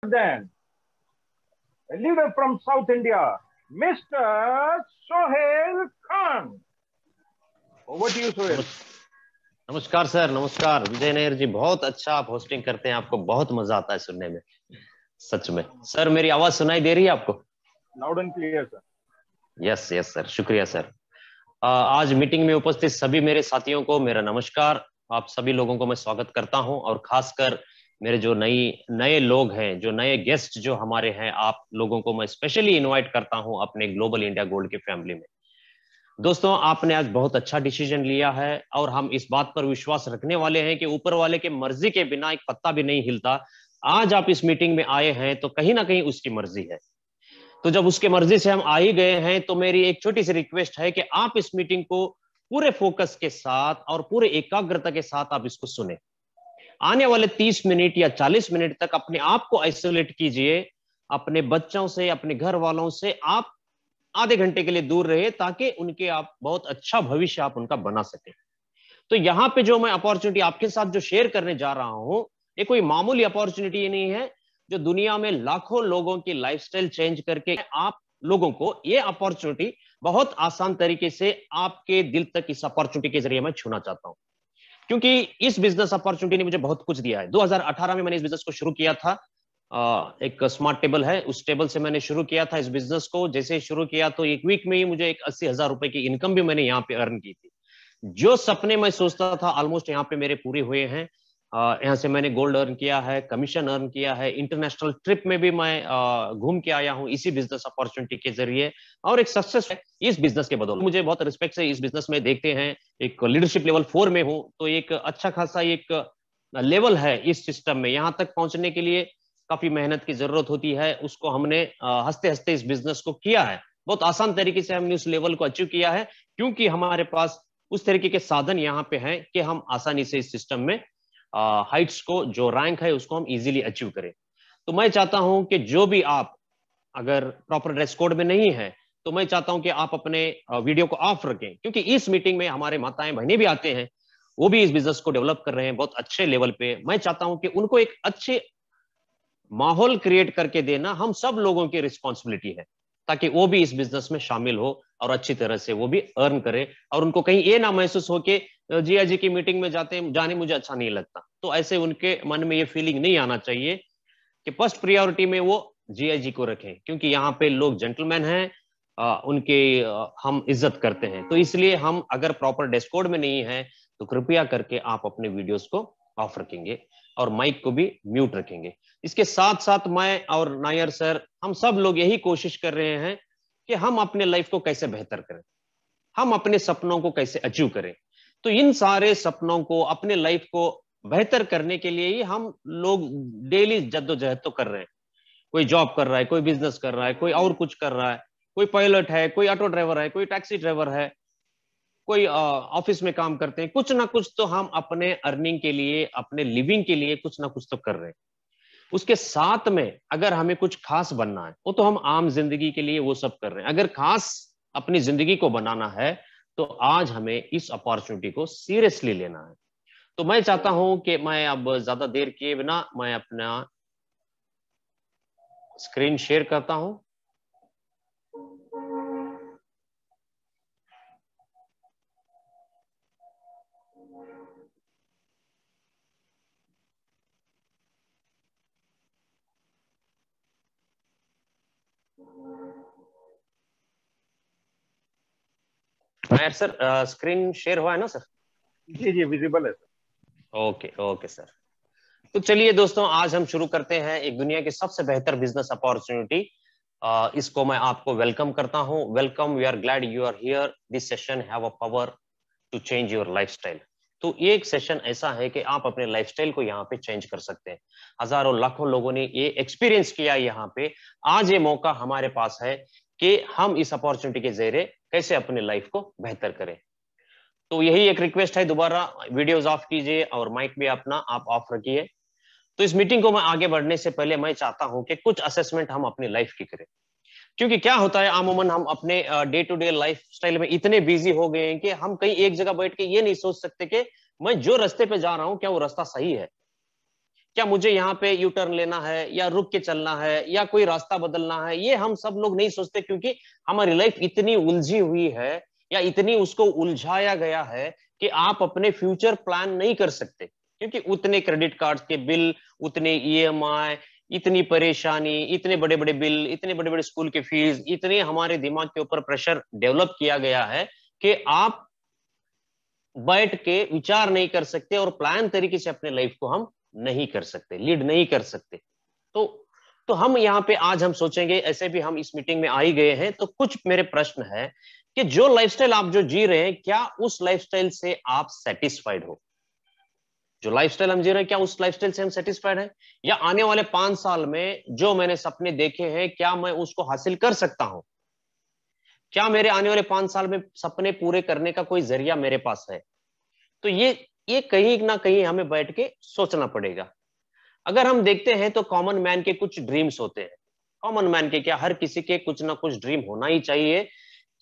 Then, a leader from South India, Mr. Sohail Khan. Over to you, Sohail. नमस्कार sir, नमस्कार विजय नायर जी। बहुत अच्छा आप होस्टिंग करते हैं, आपको बहुत मजा आता है सुनने में, सच में। सर मेरी आवाज सुनाई दे रही है आपको? Loud and clear sir. Yes yes sir, शुक्रिया सर। आज मीटिंग में उपस्थित सभी मेरे साथियों को मेरा नमस्कार। आप सभी लोगों को मैं स्वागत करता हूं, और खासकर मेरे जो नए लोग हैं, जो नए गेस्ट जो हमारे हैं, आप लोगों को मैं स्पेशली इनवाइट करता हूं अपने ग्लोबल इंडिया गोल्ड की फैमिली में। दोस्तों, आपने आज बहुत अच्छा डिसीजन लिया है, और हम इस बात पर विश्वास रखने वाले हैं कि ऊपर वाले के मर्जी के बिना एक पत्ता भी नहीं हिलता। आज आप इस मीटिंग में आए हैं तो कहीं ना कहीं उसकी मर्जी है। तो जब उसके मर्जी से हम आ ही गए हैं, तो मेरी एक छोटी सी रिक्वेस्ट है कि आप इस मीटिंग को पूरे फोकस के साथ और पूरे एकाग्रता के साथ आप इसको सुने। आने वाले 30 मिनट या 40 मिनट तक अपने आप को आइसोलेट कीजिए, अपने बच्चों से, अपने घर वालों से आप आधे घंटे के लिए दूर रहे, ताकि उनके आप बहुत अच्छा भविष्य आप उनका बना सके। तो यहाँ पे जो मैं अपॉर्चुनिटी आपके साथ जो शेयर करने जा रहा हूं, ये कोई मामूली अपॉर्चुनिटी नहीं है। जो दुनिया में लाखों लोगों की लाइफस्टाइल चेंज करके आप लोगों को ये अपॉर्चुनिटी बहुत आसान तरीके से आपके दिल तक इस अपॉर्चुनिटी के जरिए मैं छूना चाहता हूं, क्योंकि इस बिजनेस अपॉर्चुनिटी ने मुझे बहुत कुछ दिया है। 2018 में मैंने इस बिजनेस को शुरू किया था। एक स्मार्ट टेबल है, उस टेबल से मैंने शुरू किया था इस बिजनेस को। जैसे शुरू किया तो एक वीक में ही मुझे एक 80,000 रुपए की इनकम भी मैंने यहाँ पे अर्न की थी। जो सपने मैं सोचता था ऑलमोस्ट यहाँ पे मेरे पूरे हुए हैं। यहाँ से मैंने गोल्ड अर्न किया है, कमीशन अर्न किया है, इंटरनेशनल ट्रिप में भी मैं घूम के आया हूँ इसी बिजनेस अपॉर्चुनिटी के जरिए, और एक सक्सेस है इस बिजनेस के बदौलत। मुझे बहुत रिस्पेक्ट से इस बिजनेस में देखते हैं, एक लीडरशिप लेवल 4 में हूँ, तो एक अच्छा खासा एक लेवल है इस सिस्टम में। यहाँ तक पहुंचने के लिए काफी मेहनत की जरूरत होती है, उसको हमने हंसते हंसते इस बिजनेस को किया है। बहुत आसान तरीके से हमने उस लेवल को अचीव किया है, क्योंकि हमारे पास उस तरीके के साधन यहाँ पे हैं कि हम आसानी से इस सिस्टम में हाइट्स को, जो रैंक है, उसको हम इजीली अचीव करें। तो मैं चाहता हूं कि जो भी आप अगर प्रॉपर ड्रेस कोड में नहीं है, तो मैं चाहता हूं कि आप अपने वीडियो को ऑफ रखें, क्योंकि इस मीटिंग में हमारे माताएं बहनें भी आते हैं, वो भी इस बिजनेस को डेवलप कर रहे हैं बहुत अच्छे लेवल पे। मैं चाहता हूं कि उनको एक अच्छे माहौल क्रिएट करके देना हम सब लोगों की रिस्पॉन्सिबिलिटी है, ताकि वो भी इस बिजनेस में शामिल हो और अच्छी तरह से वो भी अर्न करे, और उनको कहीं ये ना महसूस हो कि जिया जी की मीटिंग में जाने मुझे अच्छा नहीं लगता। तो ऐसे उनके मन में ये फीलिंग नहीं आना चाहिए कि फर्स्ट प्रायोरिटी में वो जिया जी को रखें, क्योंकि यहाँ पे लोग जेंटलमैन हैं, उनके हम इज्जत करते हैं। तो इसलिए हम अगर प्रॉपर ड्रेस कोड में नहीं है, तो कृपया करके आप अपने वीडियोस को ऑफ रखेंगे और माइक को भी म्यूट रखेंगे। इसके साथ साथ मैं और नायर सर, हम सब लोग यही कोशिश कर रहे हैं कि हम अपने लाइफ को कैसे बेहतर करें, हम अपने सपनों को कैसे अचीव करें। तो इन सारे सपनों को, अपने लाइफ को बेहतर करने के लिए ही हम लोग डेली जद्दोजहद तो कर रहे हैं। कोई जॉब कर रहा है, कोई बिजनेस कर रहा है, कोई और कुछ कर रहा है, कोई पायलट है, कोई ऑटो ड्राइवर है, कोई टैक्सी ड्राइवर है, कोई ऑफिस में काम करते हैं। कुछ ना कुछ तो हम अपने अर्निंग के लिए, अपने लिविंग के लिए कुछ ना कुछ तो कर रहे हैं। उसके साथ में अगर हमें कुछ खास बनना है, वो तो हम आम जिंदगी के लिए वो सब कर रहे हैं। अगर खास अपनी जिंदगी को बनाना है, तो आज हमें इस अपॉर्चुनिटी को सीरियसली लेना है। तो मैं चाहता हूं कि मैं अब ज्यादा देर किए बिना मैं अपना स्क्रीन शेयर करता हूं। सर स्क्रीन शेयर हुआ है ना सर? जी जी, विजिबल है सर। Okay okay sir. तो चलिए दोस्तों, आज हम शुरू करते हैं एक दुनिया की सबसे बेहतर बिजनेस अपॉर्चुनिटी। इसको मैं आपको वेलकम करता हूं। Welcome, we are glad you are here. This session have a power to change your lifestyle. तो ये एक सेशन ऐसा है कि आप अपने लाइफस्टाइल को यहाँ पे चेंज कर सकते हैं। हजारों लाखों लोगों ने ये एक्सपीरियंस किया यहाँ पे। आज ये मौका हमारे पास है कि हम इस अपॉर्चुनिटी के जरिए कैसे अपनी लाइफ को बेहतर करें। तो यही एक रिक्वेस्ट है, दोबारा वीडियोस ऑफ कीजिए और माइक भी अपना आप ऑफ रखिए। तो इस मीटिंग को मैं आगे बढ़ने से पहले मैं चाहता हूं कि कुछ असेसमेंट हम अपनी लाइफ की करें, क्योंकि क्या होता है अमूमन हम अपने day to day lifestyle में इतने बिजी हो गए हैं कि हम कहीं एक जगह बैठ के ये नहीं सोच सकते कि मैं जो रास्ते पे जा रहा हूं क्या वो रास्ता सही है, क्या मुझे यहाँ पे यू टर्न लेना है या रुक के चलना है या कोई रास्ता बदलना है, ये हम सब लोग नहीं सोचते, क्योंकि हमारी लाइफ इतनी उलझी हुई है या इतनी उसको उलझाया गया है कि आप अपने फ्यूचर प्लान नहीं कर सकते, क्योंकि उतने क्रेडिट कार्ड के बिल, उतने ईएमआई, इतनी परेशानी, इतने बड़े बड़े बिल, इतने बड़े बड़े स्कूल के फीस, इतने हमारे दिमाग के ऊपर प्रेशर डेवलप किया गया है कि आप बैठ के विचार नहीं कर सकते और प्लान तरीके से अपने लाइफ को हम नहीं कर सकते, लीड नहीं कर सकते। तो हम यहाँ पे आज हम सोचेंगे, ऐसे भी हम इस मीटिंग में आ ही गए हैं, तो कुछ मेरे प्रश्न है कि जो लाइफस्टाइल आप जो जी रहे हैं, क्या उस लाइफस्टाइल से आप सेटिस्फाइड हो? जो लाइफस्टाइल हम जी रहे हैं, क्या उस लाइफस्टाइल से हम सेटिस्फाइड हैं? या आने वाले 5 साल में जो मैंने सपने देखे हैं, क्या मैं उसको हासिल कर सकता हूं? क्या मेरे आने वाले 5 साल में सपने पूरे करने का कोई जरिया मेरे पास है? तो ये कहीं ना कहीं हमें बैठ के सोचना पड़ेगा। अगर हम देखते हैं तो कॉमन मैन के कुछ ड्रीम्स होते हैं। कॉमन मैन के क्या, हर किसी के कुछ ना कुछ ड्रीम होना ही चाहिए,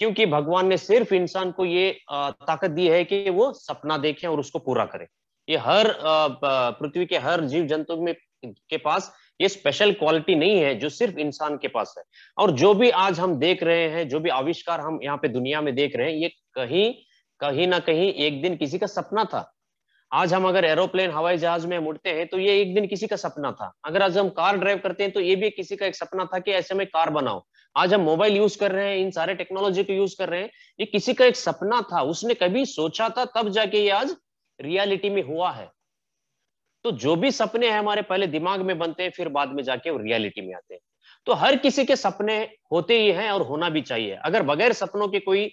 क्योंकि भगवान ने सिर्फ इंसान को ये ताकत दी है कि वो सपना देखे और उसको पूरा करे। ये हर पृथ्वी के हर जीव जंतु में के पास ये स्पेशल क्वालिटी नहीं है जो सिर्फ इंसान के पास है। और जो भी आज हम देख रहे हैं, जो भी आविष्कार हम यहाँ पे दुनिया में देख रहे हैं, ये कहीं कहीं ना कहीं एक दिन किसी का सपना था। आज हम अगर एरोप्लेन, हवाई जहाज में मुड़ते हैं तो ये एक दिन किसी का सपना था। अगर आज हम कार ड्राइव करते हैं तो ये भी किसी का एक सपना था कि ऐसे में कार बनाओ। आज हम मोबाइल यूज कर रहे हैं, इन सारे टेक्नोलॉजी को यूज कर रहे हैं, ये किसी का एक सपना था, उसने कभी सोचा था, तब जाके ये आज रियलिटी में हुआ है। तो जो भी सपने हैं हमारे, पहले दिमाग में बनते हैं, फिर बाद में जाके वो रियलिटी में आते हैं। तो हर किसी के सपने होते ही हैं और होना भी चाहिए। अगर बगैर सपनों के कोई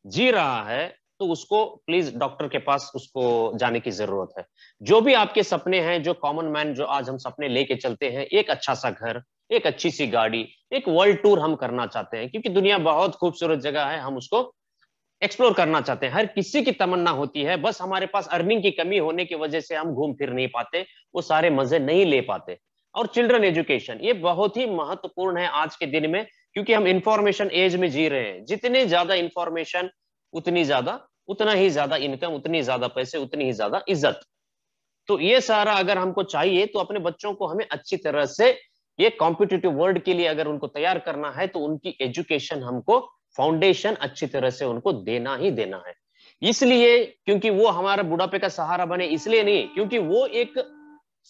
जी रहा है तो उसको प्लीज डॉक्टर के पास उसको जाने की जरूरत है। जो भी आपके सपने हैं, जो कॉमन मैन जो आज हम सपने लेके चलते हैं, एक अच्छा सा घर, एक अच्छी सी गाड़ी, एक वर्ल्ड टूर हम करना चाहते हैं, क्योंकि दुनिया बहुत खूबसूरत जगह है, हम उसको एक्सप्लोर करना चाहते हैं। हर किसी की तमन्ना होती है, बस हमारे पास अर्निंग की कमी होने की वजह से हम घूम फिर नहीं पाते, वो सारे मजे नहीं ले पाते। और चिल्ड्रन एजुकेशन ये बहुत ही महत्वपूर्ण है आज के दिन में, क्योंकि हम इंफॉर्मेशन एज में जी रहे हैं। जितनी ज्यादा इंफॉर्मेशन उतनी ज्यादा, उतना ही ज्यादा इनकम, उतनी ज्यादा पैसे, उतनी ही ज्यादा इज्जत। तो ये सारा अगर हमको चाहिए तो अपने बच्चों को हमें अच्छी तरह से ये कॉम्पिटिटिव वर्ल्ड के लिए अगर उनको तैयार करना है तो उनकी एजुकेशन हमको, फाउंडेशन अच्छी तरह से उनको देना ही देना है। इसलिए क्योंकि वो हमारा बुढ़ापे का सहारा बने, इसलिए नहीं, क्योंकि वो एक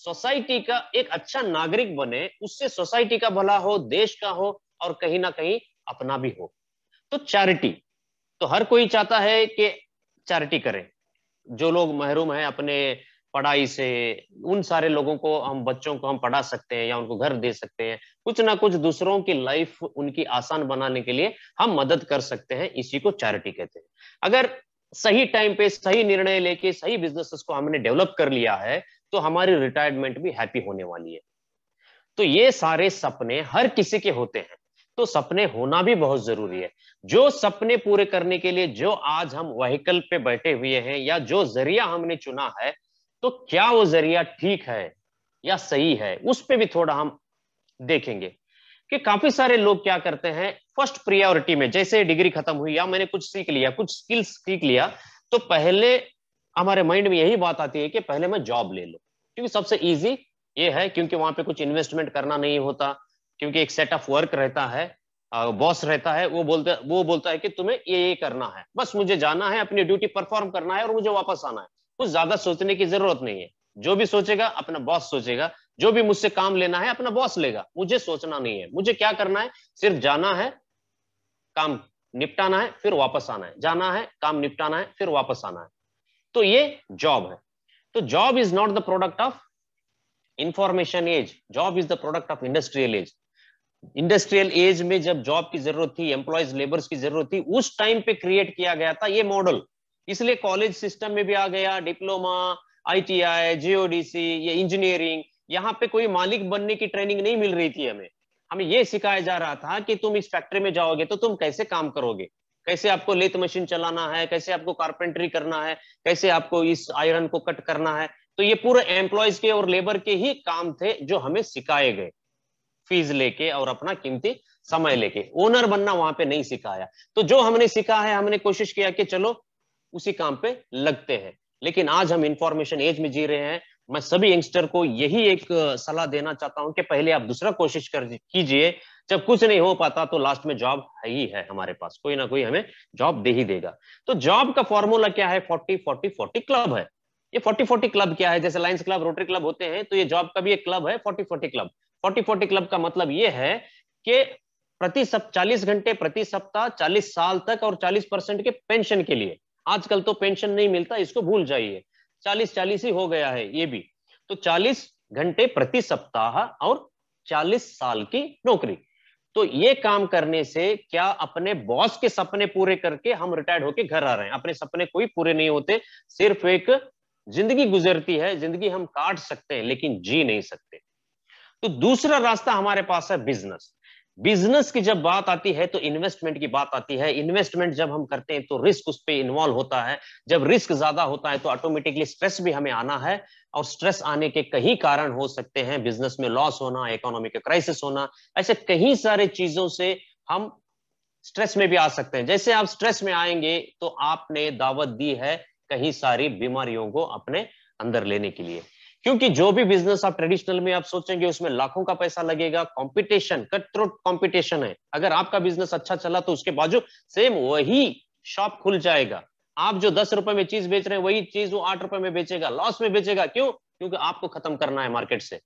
सोसाइटी का एक अच्छा नागरिक बने, उससे सोसाइटी का भला हो, देश का हो और कहीं ना कहीं अपना भी हो। तो चैरिटी, तो हर कोई चाहता है कि चैरिटी करें। जो लोग महरूम हैं अपने पढ़ाई से, उन सारे लोगों को, हम बच्चों को हम पढ़ा सकते हैं या उनको घर दे सकते हैं, कुछ ना कुछ दूसरों की लाइफ उनकी आसान बनाने के लिए हम मदद कर सकते हैं, इसी को चैरिटी कहते हैं। अगर सही टाइम पे सही निर्णय लेके सही बिजनेसेस को हमने डेवलप कर लिया है तो हमारी रिटायरमेंट भी हैप्पी होने वाली है। तो ये सारे सपने हर किसी के होते हैं, तो सपने होना भी बहुत जरूरी है। जो सपने पूरे करने के लिए जो आज हम व्हीकल पे बैठे हुए हैं या जो जरिया हमने चुना है, तो क्या वो जरिया ठीक है या सही है, उस पे भी थोड़ा हम देखेंगे। कि काफी सारे लोग क्या करते हैं, फर्स्ट प्रायोरिटी में जैसे डिग्री खत्म हुई या मैंने कुछ सीख लिया, कुछ स्किल्स सीख लिया, तो पहले हमारे माइंड में यही बात आती है कि पहले मैं जॉब ले लूं, क्योंकि सबसे इजी ये है, क्योंकि वहां पे कुछ इन्वेस्टमेंट करना नहीं होता, क्योंकि एक सेट ऑफ वर्क रहता है, बॉस रहता है, वो बोलता है कि तुम्हें ये करना है, बस मुझे जाना है, अपनी ड्यूटी परफॉर्म करना है और मुझे वापस आना है। कुछ ज्यादा सोचने की जरूरत नहीं है। जो भी सोचेगा अपना बॉस सोचेगा, जो भी मुझसे काम लेना है अपना बॉस लेगा, मुझे सोचना नहीं है। मुझे क्या करना है, सिर्फ जाना है, काम निपटाना है, फिर वापस आना है, जाना है, काम निपटाना है, फिर वापस आना है। तो ये जॉब है। तो job is not the product of information age, job is the product of industrial age. Industrial age में जब जॉब की जरूरत थी, एम्प्लॉयज लेबर्स की जरूरत थी, उस टाइम पे क्रिएट किया गया था ये मॉडल। इसलिए कॉलेज सिस्टम में भी आ गया डिप्लोमा, आईटीआई, जीओडीसी, ये इंजीनियरिंग। यहाँ पे कोई मालिक बनने की ट्रेनिंग नहीं मिल रही थी हमें। हमें ये सिखाया जा रहा था कि तुम इस फैक्ट्री में जाओगे तो तुम कैसे काम करोगे, कैसे आपको लेथ मशीन चलाना है, कैसे आपको कारपेंटरी करना है, कैसे आपको इस आयरन को कट करना है। तो ये पूरे एम्प्लॉयज के और लेबर के ही काम थे जो हमें सिखाए गए, फीस लेके और अपना कीमती समय लेके। ओनर बनना वहां पे नहीं सिखाया। तो जो हमने सीखा है, हमने कोशिश किया कि चलो उसी काम पे लगते हैं। लेकिन आज हम इंफॉर्मेशन एज में जी रहे हैं, मैं सभी यंगस्टर को यही एक सलाह देना चाहता हूं कि पहले आप दूसरा कोशिश कर कीजिए। जब कुछ नहीं हो पाता तो लास्ट में जॉब है ही है, हमारे पास कोई ना कोई हमें जॉब दे ही देगा। तो जॉब का फॉर्मूला क्या है? 40-40-40 क्लब है। ये 40-40 क्लब क्या है? जैसे लायंस क्लब, रोटरी क्लब होते हैं, तो ये जॉब का भी एक क्लब है 40-40 क्लब। 40-40 क्लब का मतलब ये है कि प्रति 40 घंटे प्रति सप्ताह 40 साल तक और 40% के पेंशन के लिए। आजकल तो पेंशन नहीं मिलता, इसको भूल जाइए, 40-40 ही हो गया है ये भी। तो 40 घंटे प्रति सप्ताह और 40 साल की नौकरी। तो ये काम करने से क्या अपने बॉस के सपने पूरे करके हम रिटायर्ड होके घर आ रहे हैं। अपने सपने कोई पूरे नहीं होते, सिर्फ एक जिंदगी गुजरती है, जिंदगी हम काट सकते हैं लेकिन जी नहीं सकते। तो दूसरा रास्ता हमारे पास है बिजनेस। बिजनेस की जब बात आती है तो इन्वेस्टमेंट की बात आती है। इन्वेस्टमेंट जब हम करते हैं तो रिस्क उस पर इन्वॉल्व होता है। जब रिस्क ज्यादा होता है तो ऑटोमेटिकली स्ट्रेस भी हमें आना है, और स्ट्रेस आने के कई कारण हो सकते हैं। बिजनेस में लॉस होना, इकोनॉमिक क्राइसिस होना, ऐसे कई सारे चीजों से हम स्ट्रेस में भी आ सकते हैं। जैसे आप स्ट्रेस में आएंगे तो आपने दावत दी है कई सारी बीमारियों को अपने अंदर लेने के लिए। क्योंकि जो भी बिजनेस आप ट्रेडिशनल में आप सोचेंगे उसमें लाखों का पैसा लगेगा, कंपटीशन, कट थ्रोट कंपटीशन है। अगर आपका बिजनेस अच्छा चला तो उसके बाजू सेम वही शॉप खुल जाएगा। आप जो 10 रुपए में चीज बेच रहे हैं वही चीज वो 8 रुपए में बेचेगा, लॉस में बेचेगा। क्यों? क्योंकि आपको खत्म करना है मार्केट से।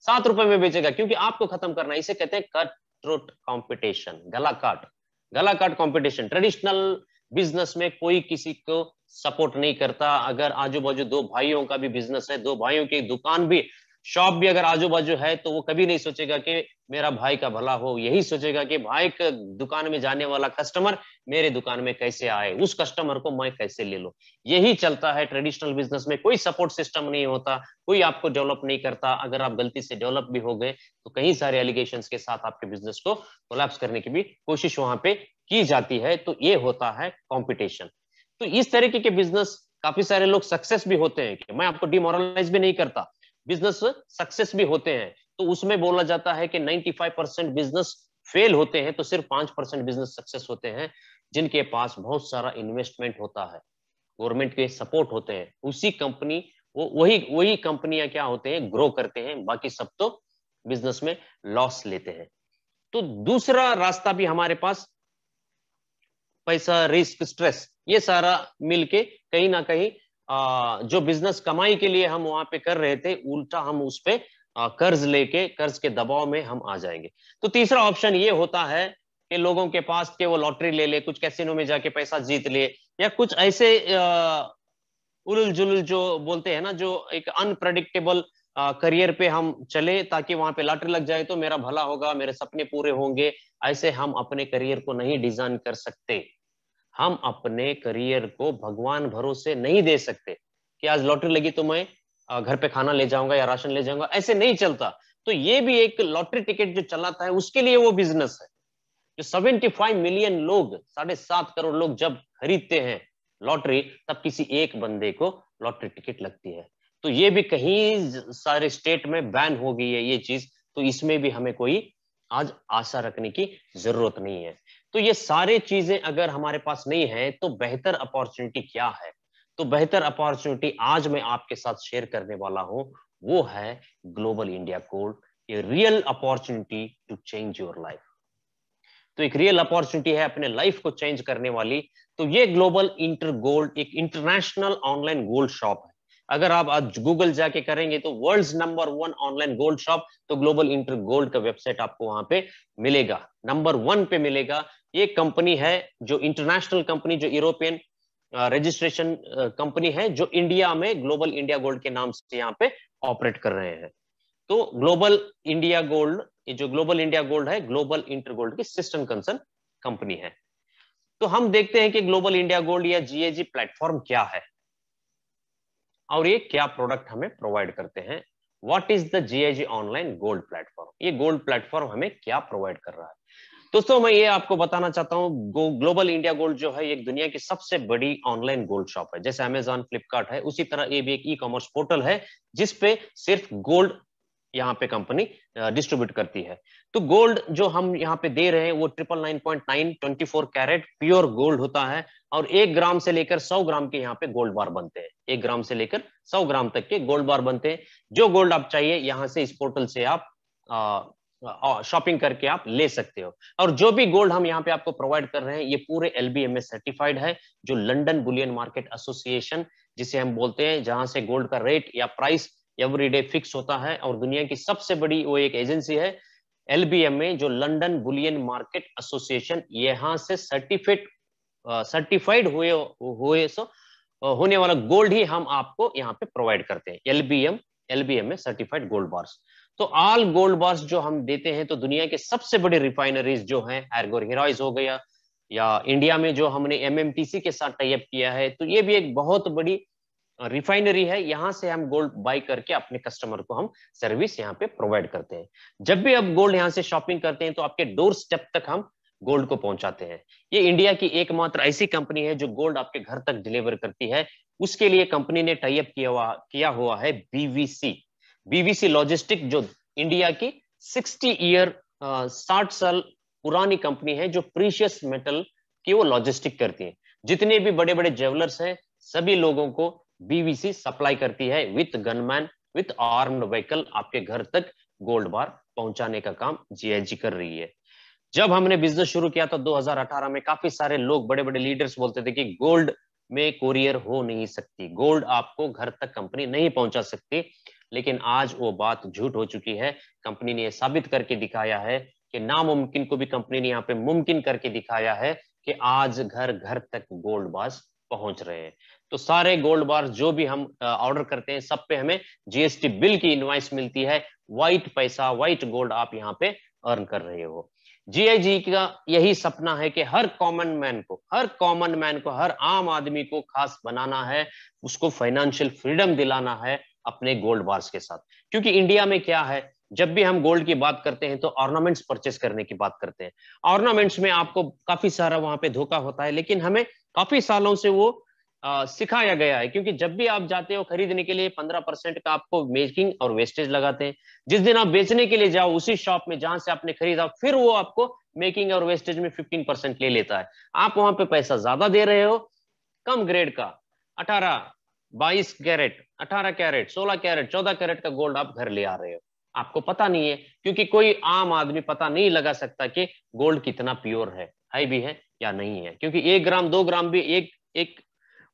7 रुपए में बेचेगा क्योंकि आपको खत्म करना है। इसे कहते हैं कट थ्रोट कंपटीशन, गला काट कंपटीशन। ट्रेडिशनल बिजनेस में कोई किसी को सपोर्ट नहीं करता। अगर आजू बाजू दो भाइयों का भी बिजनेस है, दो भाइयों की दुकान भी, शॉप भी अगर आजू बाजू है, तो वो कभी नहीं सोचेगा कि मेरा भाई का भला हो। यही सोचेगा कि भाई के दुकान में जाने वाला कस्टमर मेरे दुकान में कैसे आए, उस कस्टमर को मैं कैसे ले लूं। यही चलता है ट्रेडिशनल बिजनेस में। कोई सपोर्ट सिस्टम नहीं होता, कोई आपको डेवलप नहीं करता। अगर आप गलती से डेवलप भी हो गए तो कई सारे एलिगेशंस के साथ आपके बिजनेस को कोलैप्स करने की भी कोशिश वहां पे की जाती है। तो ये होता है कंपटीशन। तो इस तरीके के बिजनेस काफी सारे लोग सक्सेस भी होते हैं, कि मैं आपको डिमोरलाइज भी नहीं करता, बिजनेस सक्सेस भी होते हैं। तो उसमें बोला जाता है कि 95% बिजनेस फेल होते हैं, तो सिर्फ 5% बिजनेस सक्सेस होते हैं, जिनके पास बहुत सारा इन्वेस्टमेंट होता है, गवर्नमेंट के सपोर्ट होते हैं। उसी कंपनी वो वही वही कंपनियां क्या होते हैं, ग्रो करते हैं। बाकी सब तो बिजनेस में लॉस लेते हैं। तो दूसरा रास्ता भी हमारे पास, पैसा, रिस्क, स्ट्रेस, ये सारा मिलके कहीं ना कहीं जो बिजनेस कमाई के लिए हम वहां पे कर रहे थे, उल्टा हम उस पे कर्ज लेके, कर्ज के दबाव में हम आ जाएंगे। तो तीसरा ऑप्शन ये होता है कि लोगों के पास के वो लॉटरी ले ले, कुछ कैसीनो में जाके पैसा जीत ले, या कुछ ऐसे उलझ जुलझ जो बोलते हैं ना, जो एक अनप्रडिक्टेबल करियर पे हम चले, ताकि वहां पे लॉटरी लग जाए तो मेरा भला होगा, मेरे सपने पूरे होंगे। ऐसे हम अपने करियर को नहीं डिजाइन कर सकते। हम अपने करियर को भगवान भरोसे नहीं दे सकते कि आज लॉटरी लगी तो मैं घर पे खाना ले जाऊंगा या राशन ले जाऊंगा, ऐसे नहीं चलता। तो ये भी एक लॉटरी टिकट जो चलाता है उसके लिए वो बिजनेस है। जो 75 मिलियन लोग, 7.5 करोड़ लोग जब खरीदते हैं लॉटरी, तब किसी एक बंदे को लॉटरी टिकट लगती है। तो ये भी कहीं सारे स्टेट में बैन हो गई है ये चीज। तो इसमें भी हमें कोई आज आशा रखने की जरूरत नहीं है। तो ये सारे चीजें अगर हमारे पास नहीं है तो बेहतर अपॉर्चुनिटी क्या है? तो बेहतर अपॉर्चुनिटी आज मैं आपके साथ शेयर करने वाला हूं, वो है Global India Gold, a real opportunity to change your life. तो एक रियल अपॉर्चुनिटी है अपने लाइफ को चेंज करने वाली। तो ये ग्लोबल इंटर गोल्ड एक इंटरनेशनल ऑनलाइन गोल्ड शॉप है। अगर आप आज गूगल जाके करेंगे तो world's number 1 online gold shop, तो ग्लोबल इंटर गोल्ड का वेबसाइट आपको वहां पे मिलेगा, नंबर 1 पे मिलेगा। ये कंपनी है जो इंटरनेशनल कंपनी, जो यूरोपियन रजिस्ट्रेशन कंपनी है, जो इंडिया में ग्लोबल इंडिया गोल्ड के नाम से यहाँ पे ऑपरेट कर रहे हैं। तो ग्लोबल इंडिया गोल्ड, ये जो ग्लोबल इंडिया गोल्ड है, ग्लोबल इंटर गोल्ड की सिस्टम कंसर्न कंपनी है। तो हम देखते हैं कि ग्लोबल इंडिया गोल्ड या जीएजी प्लेटफॉर्म क्या है और ये क्या प्रोडक्ट हमें प्रोवाइड करते हैं। What is the GAG online gold platform? ये गोल्ड प्लेटफॉर्म हमें क्या प्रोवाइड कर रहा है? दोस्तों, मैं ये आपको बताना चाहता हूँ, ग्लोबल इंडिया गोल्ड जो है एक दुनिया की सबसे बड़ी ऑनलाइन गोल्ड शॉप है। जैसे अमेजॉन, फ्लिपकार्ट है, उसी तरह ये भी एक ई कॉमर्स पोर्टल है जिसपे सिर्फ गोल्ड यहाँ पे कंपनी डिस्ट्रीब्यूट करती है। तो गोल्ड जो हम यहाँ पे दे रहे हैं वो 999.9 24 कैरेट प्योर गोल्ड होता है, और 1 ग्राम से लेकर 100 ग्राम के यहाँ पे गोल्ड बार बनते हैं। 1 ग्राम से लेकर 100 ग्राम तक के गोल्ड बार बनते हैं। जो गोल्ड आप चाहिए यहाँ से इस पोर्टल से आप शॉपिंग करके आप ले सकते हो। और जो भी गोल्ड हम यहाँ पे आपको प्रोवाइड कर रहे हैं ये पूरे LBMA सर्टिफाइड है, जो लंदन बुलियन मार्केट एसोसिएशन जिसे हम बोलते हैं, जहां से गोल्ड का रेट या प्राइस एवरीडे फिक्स होता है। और दुनिया की सबसे बड़ी वो एक एजेंसी है LBMA, जो लंदन बुलियन मार्केट एसोसिएशन, यहाँ से सर्टिफाइड होने वाला गोल्ड ही हम आपको यहाँ पे प्रोवाइड करते हैं। LBMA certified gold bars. तो ऑल गोल्ड बार्स जो हम देते हैं, तो दुनिया के सबसे बड़े रिफाइनरीज जो हैं, एर्गो हेराइज हो गया, या इंडिया में जो हमने MMTC के साथ टाई अप किया है, तो ये भी एक बहुत बड़ी रिफाइनरी है। यहां से हम गोल्ड बाई करके अपने कस्टमर को हम सर्विस यहाँ पे प्रोवाइड करते हैं। जब भी आप गोल्ड यहाँ से शॉपिंग करते हैं तो आपके डोर स्टेप तक हम गोल्ड को पहुंचाते हैं। ये इंडिया की एकमात्र ऐसी कंपनी है जो गोल्ड आपके घर तक डिलीवर करती है। उसके लिए कंपनी ने टाई अप किया हुआ है बीवीसी लॉजिस्टिक, जो इंडिया की 60 साल पुरानी कंपनी है, जो प्रीशियस मेटल की वो लॉजिस्टिक करती है। जितने भी बड़े बड़े ज्वेलर्स हैं सभी लोगों को बीवीसी सप्लाई करती है with gunman, with armed vehicle, आपके घर तक गोल्ड बार पहुंचाने का काम GIG कर रही है। जब हमने बिजनेस शुरू किया था 2018 में, काफी सारे लोग, बड़े बड़े लीडर्स बोलते थे कि गोल्ड में कोरियर हो नहीं सकती, गोल्ड आपको घर तक कंपनी नहीं पहुंचा सकती। लेकिन आज वो बात झूठ हो चुकी है। कंपनी ने साबित करके दिखाया है कि नामुमकिन को भी कंपनी ने यहाँ पे मुमकिन करके दिखाया है कि आज घर घर तक गोल्ड बार्स पहुंच रहे हैं। तो सारे गोल्ड बार्स जो भी हम ऑर्डर करते हैं सब पे हमें GST बिल की इनवॉइस मिलती है। व्हाइट पैसा, व्हाइट गोल्ड आप यहाँ पे अर्न कर रहे हो। GIG का यही सपना है कि हर कॉमन मैन को, हर आम आदमी को खास बनाना है, उसको फाइनेंशियल फ्रीडम दिलाना है अपने गोल्ड बार्स के साथ। क्योंकि इंडिया में क्या है, जब भी हम गोल्ड की बात करते हैं तो ऑर्नामेंट्स परचेस करने की बात करते हैं। ऑर्नामेंट्स में आपको काफी सारा वहां पे धोखा होता है, लेकिन हमें काफी सालों से वो सिखाया गया है। क्योंकि जब भी आप जाते हो खरीदने के लिए 15% का आपको मेकिंग और वेस्टेज लगाते हैं। जिस दिन आप बेचने के लिए जाओ उसी शॉप में जहां से आपने खरीदा, फिर वो आपको मेकिंग और वेस्टेज में 15% ले लेता है। आप वहां पे पैसा ज्यादा दे रहे हो, कम ग्रेड का 18, 22 कैरेट, 18 कैरेट, 16 कैरेट, 14 कैरेट का गोल्ड आप घर ले आ रहे हो। आपको पता नहीं है, क्योंकि कोई आम आदमी पता नहीं लगा सकता कि गोल्ड कितना प्योर है भी है या नहीं है। क्योंकि 1 ग्राम 2 ग्राम भी, एक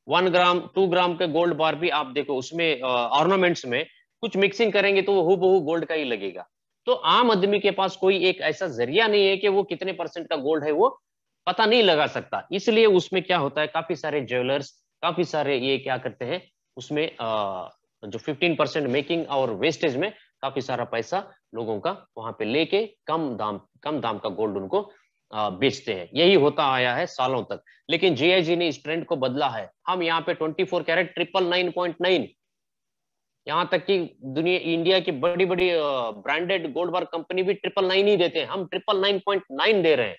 1 ग्राम 2 ग्राम के गोल्ड बार भी आप देखो, उसमें ऑर्नामेंट्स में कुछ मिक्सिंग करेंगे तो वो हूबहू गोल्ड का ही लगेगा। तो आम आदमी के पास कोई एक ऐसा जरिया नहीं है कि वो कितने % का गोल्ड है वो पता नहीं लगा सकता। इसलिए उसमें क्या होता है, काफी सारे ज्वेलर्स, काफी सारे ये क्या करते हैं, उसमें जो 15% मेकिंग और वेस्टेज में काफी सारा पैसा लोगों का वहां पे लेके कम दाम का गोल्ड उनको बेचते हैं। यही होता आया है सालों तक। लेकिन GIG ने इस ट्रेंड को बदला है। हम यहाँ पे 24 कैरेट 999.9, यहाँ तक कि दुनिया इंडिया की बड़ी बड़ी ब्रांडेड गोल्ड बार कंपनी भी 999 ही देते हैं, हम 999.9 दे रहे हैं।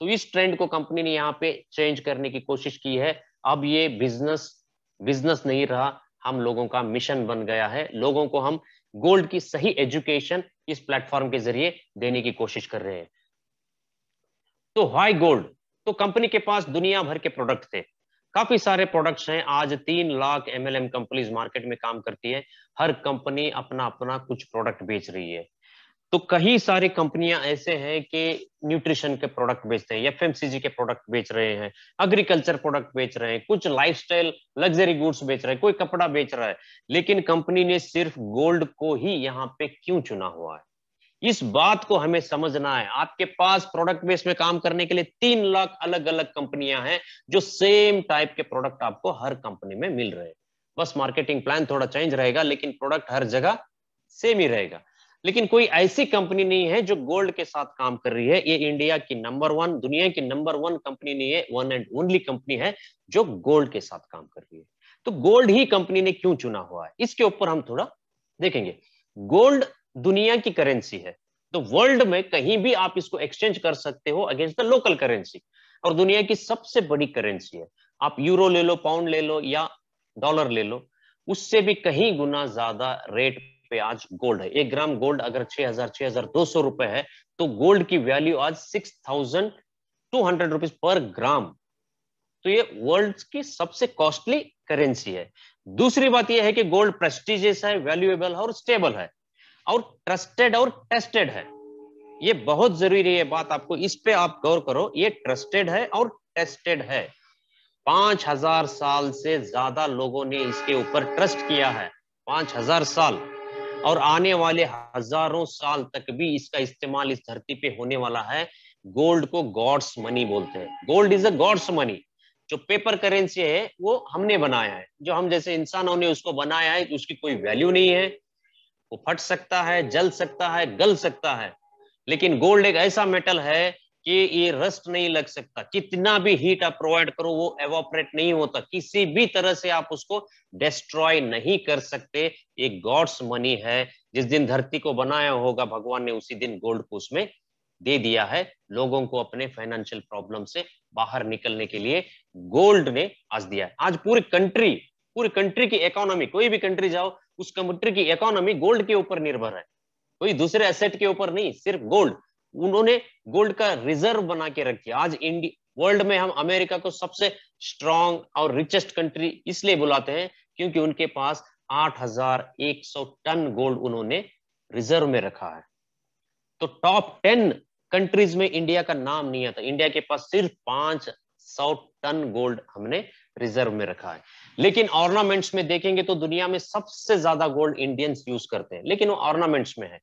तो इस ट्रेंड को कंपनी ने यहाँ पे चेंज करने की कोशिश की है। अब ये बिजनेस नहीं रहा, हम लोगों का मिशन बन गया है। लोगों को हम गोल्ड की सही एजुकेशन इस प्लेटफॉर्म के जरिए देने की कोशिश कर रहे हैं। तो व्हाई गोल्ड? तो कंपनी के पास दुनिया भर के प्रोडक्ट थे, काफी सारे प्रोडक्ट्स हैं। आज 3 लाख MLM कंपनीज मार्केट में काम करती है। हर कंपनी अपना अपना कुछ प्रोडक्ट बेच रही है। तो कई सारी कंपनियां ऐसे हैं कि न्यूट्रिशन के प्रोडक्ट बेचते हैं, FMCG के प्रोडक्ट बेच रहे हैं, एग्रीकल्चर प्रोडक्ट बेच रहे हैं, कुछ लाइफस्टाइल लग्जरी गुड्स बेच रहे हैं, कोई कपड़ा बेच रहा है। लेकिन कंपनी ने सिर्फ गोल्ड को ही यहाँ पे क्यों चुना हुआ है, इस बात को हमें समझना है। आपके पास प्रोडक्ट बेस में काम करने के लिए 3 लाख अलग अलग कंपनियां हैं, जो सेम टाइप के प्रोडक्ट आपको हर कंपनी में मिल रहे हैं। बस मार्केटिंग प्लान थोड़ा चेंज रहेगा, लेकिन प्रोडक्ट हर जगह सेम ही रहेगा। लेकिन कोई ऐसी कंपनी नहीं है जो गोल्ड के साथ काम कर रही है। ये इंडिया की नंबर 1, दुनिया की नंबर 1 कंपनी नहीं है, 1 एंड ओनली कंपनी है जो गोल्ड के साथ काम कर रही है। तो गोल्ड ही कंपनी ने क्यों चुना हुआ है, इसके ऊपर हम थोड़ा देखेंगे। गोल्ड दुनिया की करेंसी है, तो वर्ल्ड में कहीं भी आप इसको एक्सचेंज कर सकते हो अगेंस्ट द लोकल करेंसी, और दुनिया की सबसे बड़ी करेंसी है। आप यूरो ले लो, पाउंड ले लो या डॉलर ले लो, उससे भी कहीं गुना ज्यादा रेट पे आज गोल्ड है। 1 ग्राम गोल्ड अगर 6,200 रुपए है तो गोल्ड की वैल्यू आज 6,200 रुपीज पर ग्राम। तो ये वर्ल्ड की सबसे कॉस्टली करेंसी है। दूसरी बात यह है कि गोल्ड प्रेस्टिजियस है, वैल्यूएबल है और स्टेबल है और ट्रस्टेड और टेस्टेड है। ये बहुत जरूरी है बात, आपको इस पे आप गौर करो। ये ट्रस्टेड है और टेस्टेड है। 5,000 साल से ज्यादा लोगों ने इसके ऊपर ट्रस्ट किया है, 5,000 साल, और आने वाले हजारों साल तक भी इसका इस्तेमाल इस धरती पे होने वाला है। गोल्ड को गॉड्स मनी बोलते हैं। Gold is a god's money. जो पेपर करेंसी है वो हमने बनाया है, जो हम जैसे इंसानों ने उसको बनाया है, उसकी कोई वैल्यू नहीं है। वो फट सकता है, जल सकता है, गल सकता है, लेकिन गोल्ड एक ऐसा मेटल है कि ये रस्ट नहीं लग सकता। कितना भी हीट आप प्रोवाइड करो वो एवोपरेट नहीं होता, किसी भी तरह से आप उसको डिस्ट्रॉय नहीं कर सकते। एक गॉड्स मनी है। जिस दिन धरती को बनाया होगा भगवान ने, उसी दिन गोल्ड को उसमें दे दिया है लोगों को अपने फाइनेंशियल प्रॉब्लम से बाहर निकलने के लिए। गोल्ड ने आज दिया है। आज पूरी कंट्री की इकोनॉमी, कोई भी कंट्री जाओ, उस कंट्री की इकोनॉमी गोल्ड के ऊपर निर्भर है, कोई दूसरे एसेट के ऊपर नहीं, सिर्फ गोल्ड। उन्होंने गोल्ड का रिजर्व बना के रखी। आज वर्ल्ड में हम अमेरिका को सबसे स्ट्रांग और रिचेस्ट कंट्री इसलिए बुलाते हैं क्योंकि उनके पास 8,100 टन गोल्ड उन्होंने रिजर्व में रखा है। तो टॉप 10 कंट्रीज में इंडिया का नाम नहीं आता। इंडिया के पास सिर्फ 500 टन गोल्ड हमने रिजर्व में रखा है। लेकिन ऑर्नामेंट्स में देखेंगे तो दुनिया में सबसे ज्यादा गोल्ड इंडियंस यूज करते हैं, लेकिन वो ऑर्नामेंट्स में है।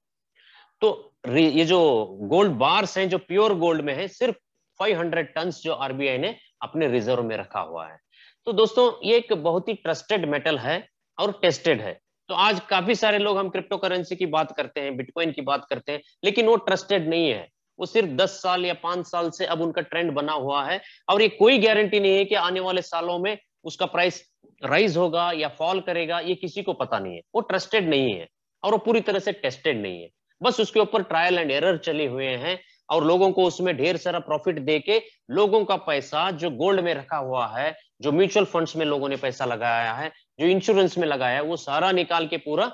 तो ये जो गोल्ड बार्स हैं जो प्योर गोल्ड में है, सिर्फ 500 टन जो आरबीआई ने अपने रिजर्व में रखा हुआ है। तो दोस्तों ये एक बहुत ही ट्रस्टेड मेटल है और टेस्टेड है। तो आज काफी सारे लोग, हम क्रिप्टो करेंसी की बात करते हैं, बिटकॉइन की बात करते हैं, लेकिन वो ट्रस्टेड नहीं है। वो सिर्फ 10 साल या 5 साल से अब उनका ट्रेंड बना हुआ है और ये कोई गारंटी नहीं है कि आने वाले सालों में उसका प्राइस राइज होगा या फॉल करेगा, ये किसी को पता नहीं है। वो ट्रस्टेड नहीं है और वो पूरी तरह से टेस्टेड नहीं है। बस उसके ऊपर ट्रायल एंड एरर चले हुए हैं और लोगों को उसमें ढेर सारा प्रॉफिट देके लोगों का पैसा जो गोल्ड में रखा हुआ है, जो म्यूचुअल फंड्स में लोगों ने पैसा लगाया है, जो इंश्योरेंस में लगाया है, वो सारा निकाल के पूरा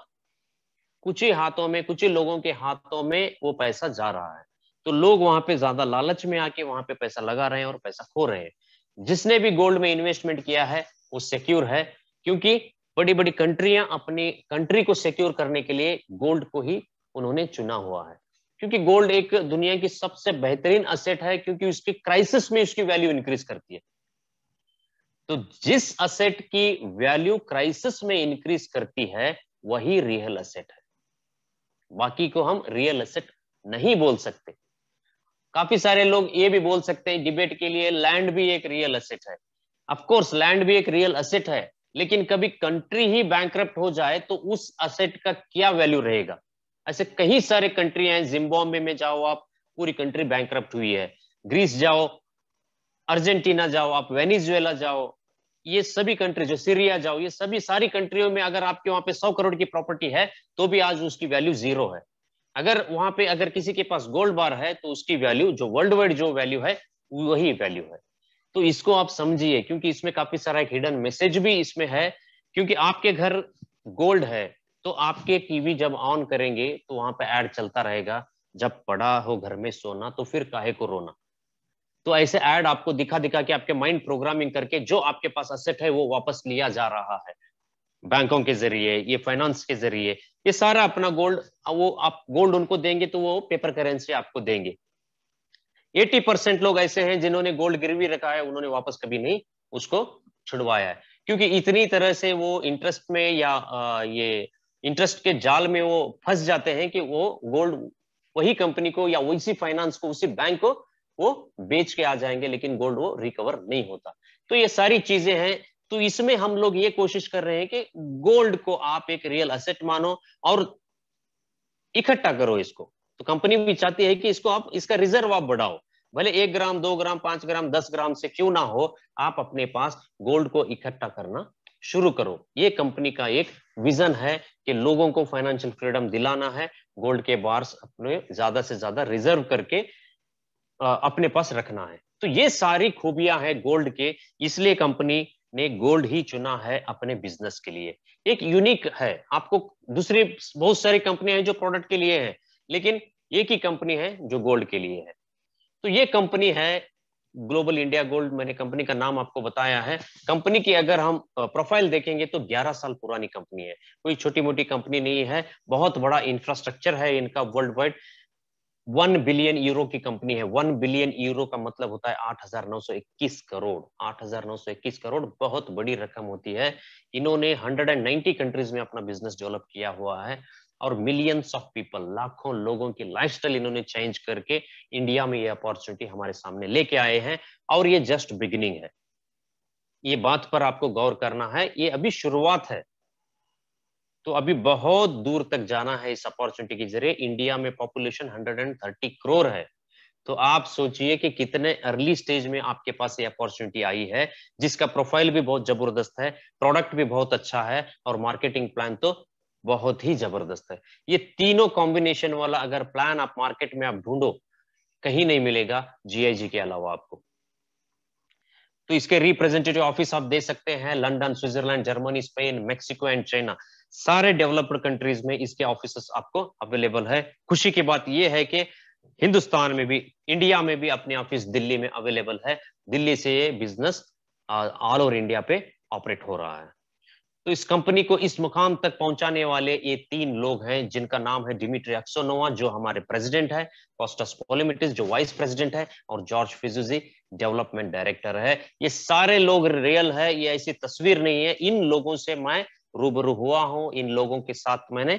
कुछ ही हाथों में, कुछ ही लोगों के हाथों में वो पैसा जा रहा है। तो लोग वहां पे ज्यादा लालच में आके वहां पे पैसा लगा रहे हैं और पैसा खो रहे हैं। जिसने भी गोल्ड में इन्वेस्टमेंट किया है वो सिक्योर है, क्योंकि बड़ी बड़ी कंट्रियां अपनी कंट्री को सिक्योर करने के लिए गोल्ड को ही उन्होंने चुना हुआ है। क्योंकि गोल्ड एक दुनिया की सबसे बेहतरीन असेट है, क्योंकि उसके क्राइसिस में उसकी वैल्यू इंक्रीज करती है। तो जिस असेट की वैल्यू क्राइसिस में इंक्रीज करती है वही रियल असेट है, बाकी को हम रियल असेट नहीं बोल सकते। काफी सारे लोग ये भी बोल सकते हैं डिबेट के लिए, लैंड भी एक रियल असेट है। ऑफ कोर्स लैंड भी एक रियल असेट है, लेकिन कभी कंट्री ही बैंकरप्ट हो जाए तो उस असेट का क्या वैल्यू रहेगा। ऐसे कई सारे कंट्री हैं, जिम्बाब्वे में जाओ आप, पूरी कंट्री बैंकरप्ट हुई है। ग्रीस जाओ, अर्जेंटीना जाओ आप, वेनेजुएला जाओ, ये सभी कंट्री, जो सीरिया जाओ, ये सभी सारी कंट्रियों में अगर आपके वहां पे 100 करोड़ की प्रॉपर्टी है तो भी आज उसकी वैल्यू 0 है। अगर वहां पे अगर किसी के पास गोल्ड बार है तो उसकी वैल्यू, जो वर्ल्ड वाइड जो वैल्यू है, वही वैल्यू है। तो इसको आप समझिए, क्योंकि इसमें काफी सारा एक हिडन मैसेज भी इसमें है। क्योंकि आपके घर गोल्ड है तो आपके टीवी जब ऑन करेंगे तो वहां पे ऐड चलता रहेगा, जब पड़ा हो घर में सोना तो फिर काहे को रोना। तो ऐसे ऐड आपको दिखा दिखा के आपके माइंड प्रोग्रामिंग करके जो आपके पास असेट है वो वापस लिया जा रहा है, बैंकों के जरिए, ये फाइनेंस के जरिए, ये सारा अपना गोल्ड, वो आप गोल्ड उनको देंगे तो वो पेपर करेंसी आपको देंगे। 80% लोग ऐसे हैं जिन्होंने गोल्ड गिरवी रखा है, उन्होंने वापस कभी नहीं उसको छुड़वाया है, क्योंकि इतनी तरह से वो इंटरेस्ट में या ये इंटरेस्ट के जाल में वो फंस जाते हैं कि वो गोल्ड वही कंपनी को या वैसी फाइनेंस को, उसी बैंक को वो बेच के आ जाएंगे, लेकिन गोल्ड वो रिकवर नहीं होता। तो ये सारी चीजें हैं। तो इसमें हम लोग ये कोशिश कर रहे हैं कि गोल्ड को आप एक रियल एसेट मानो और इकट्ठा करो इसको। तो कंपनी भी चाहती है कि इसको आप, इसका रिजर्व आप बढ़ाओ, भले 1 ग्राम 2 ग्राम 5 ग्राम 10 ग्राम से क्यों ना हो, आप अपने पास गोल्ड को इकट्ठा करना शुरू करो। ये कंपनी का एक विजन है कि लोगों को फाइनेंशियल फ्रीडम दिलाना है, गोल्ड के बार्स अपने ज्यादा से ज्यादा रिजर्व करके अपने पास रखना है। तो ये सारी खूबियां हैं गोल्ड के, इसलिए कंपनी ने गोल्ड ही चुना है अपने बिजनेस के लिए। एक यूनिक है, आपको दूसरी बहुत सारी कंपनियां हैं जो प्रोडक्ट के लिए है, लेकिन एक ही कंपनी है जो गोल्ड के लिए है। तो ये कंपनी है ग्लोबल इंडिया गोल्ड। मैंने कंपनी का नाम आपको बताया है। कंपनी की अगर हम प्रोफाइल देखेंगे तो 11 साल पुरानी कंपनी है, कोई छोटी मोटी कंपनी नहीं है। बहुत बड़ा इंफ्रास्ट्रक्चर है इनका वर्ल्ड वाइड। 1 बिलियन यूरो की कंपनी है। 1 बिलियन यूरो का मतलब होता है 8,921 करोड़। 8,921 करोड़ बहुत बड़ी रकम होती है। इन्होंने 190 कंट्रीज में अपना बिजनेस डेवलप किया हुआ है और मिलियंस ऑफ पीपल, लाखों लोगों की लाइफस्टाइल इन्होंने चेंज करके इंडिया में ये अपॉर्चुनिटी हमारे सामने लेके आए हैं। और ये जस्ट बिगिनिंग है, ये बात पर आपको गौर करना है, ये अभी शुरुआत है। तो अभी बहुत दूर तक जाना है इस अपॉर्चुनिटी के जरिए। इंडिया में पॉपुलेशन 130 करोड़ है। तो आप सोचिए कि कितने अर्ली स्टेज में आपके पास ये अपॉर्चुनिटी आई है, जिसका प्रोफाइल भी बहुत जबरदस्त है, प्रोडक्ट भी बहुत अच्छा है और मार्केटिंग प्लान तो बहुत ही जबरदस्त है। ये तीनों कॉम्बिनेशन वाला अगर प्लान आप मार्केट में आप ढूंढो, कहीं नहीं मिलेगा जीआईजी के अलावा आपको। तो इसके रिप्रेजेंटेटिव ऑफिस आप दे सकते हैं London, Switzerland, Germany, Spain, Mexico and China. सारे डेवलप्ड कंट्रीज में इसके ऑफिस आपको अवेलेबल है। खुशी की बात यह है कि हिंदुस्तान में भी, इंडिया में भी अपने ऑफिस दिल्ली में अवेलेबल है। दिल्ली से ये बिजनेस ऑल ओवर इंडिया पे ऑपरेट हो रहा है। तो इस कंपनी को इस मुकाम तक पहुंचाने वाले ये 3 लोग हैं, जिनका नाम है दिमित्री एक्सोनोवा जो हमारे प्रेसिडेंट है, कॉस्टास पोलिमिटिस जो वाइस प्रेसिडेंट है, और जॉर्ज फिजुजी डेवलपमेंट डायरेक्टर है। ये सारे लोग रियल है, ये ऐसी तस्वीर नहीं है। इन लोगों से मैं रूबरू हुआ हूं, इन लोगों के साथ मैंने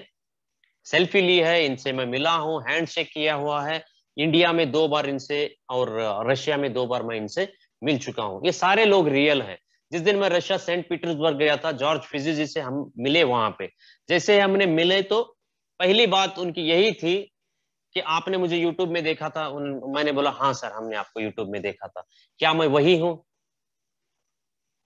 सेल्फी ली है, इनसे मैं मिला हूं, हैंडशेक किया हुआ है। इंडिया में 2 बार इनसे और रशिया में 2 बार मैं इनसे मिल चुका हूं। ये सारे लोग रियल है। जिस दिन मैं रशिया सेंट पीटर्सबर्ग गया था, जॉर्ज फिजुजी से हम मिले वहां पे। जैसे हमने मिले तो पहली बात उनकी यही थी कि आपने मुझे यूट्यूब में देखा था। मैंने बोला हाँ सर, हमने आपको यूट्यूब में देखा था, क्या मैं वही हूं?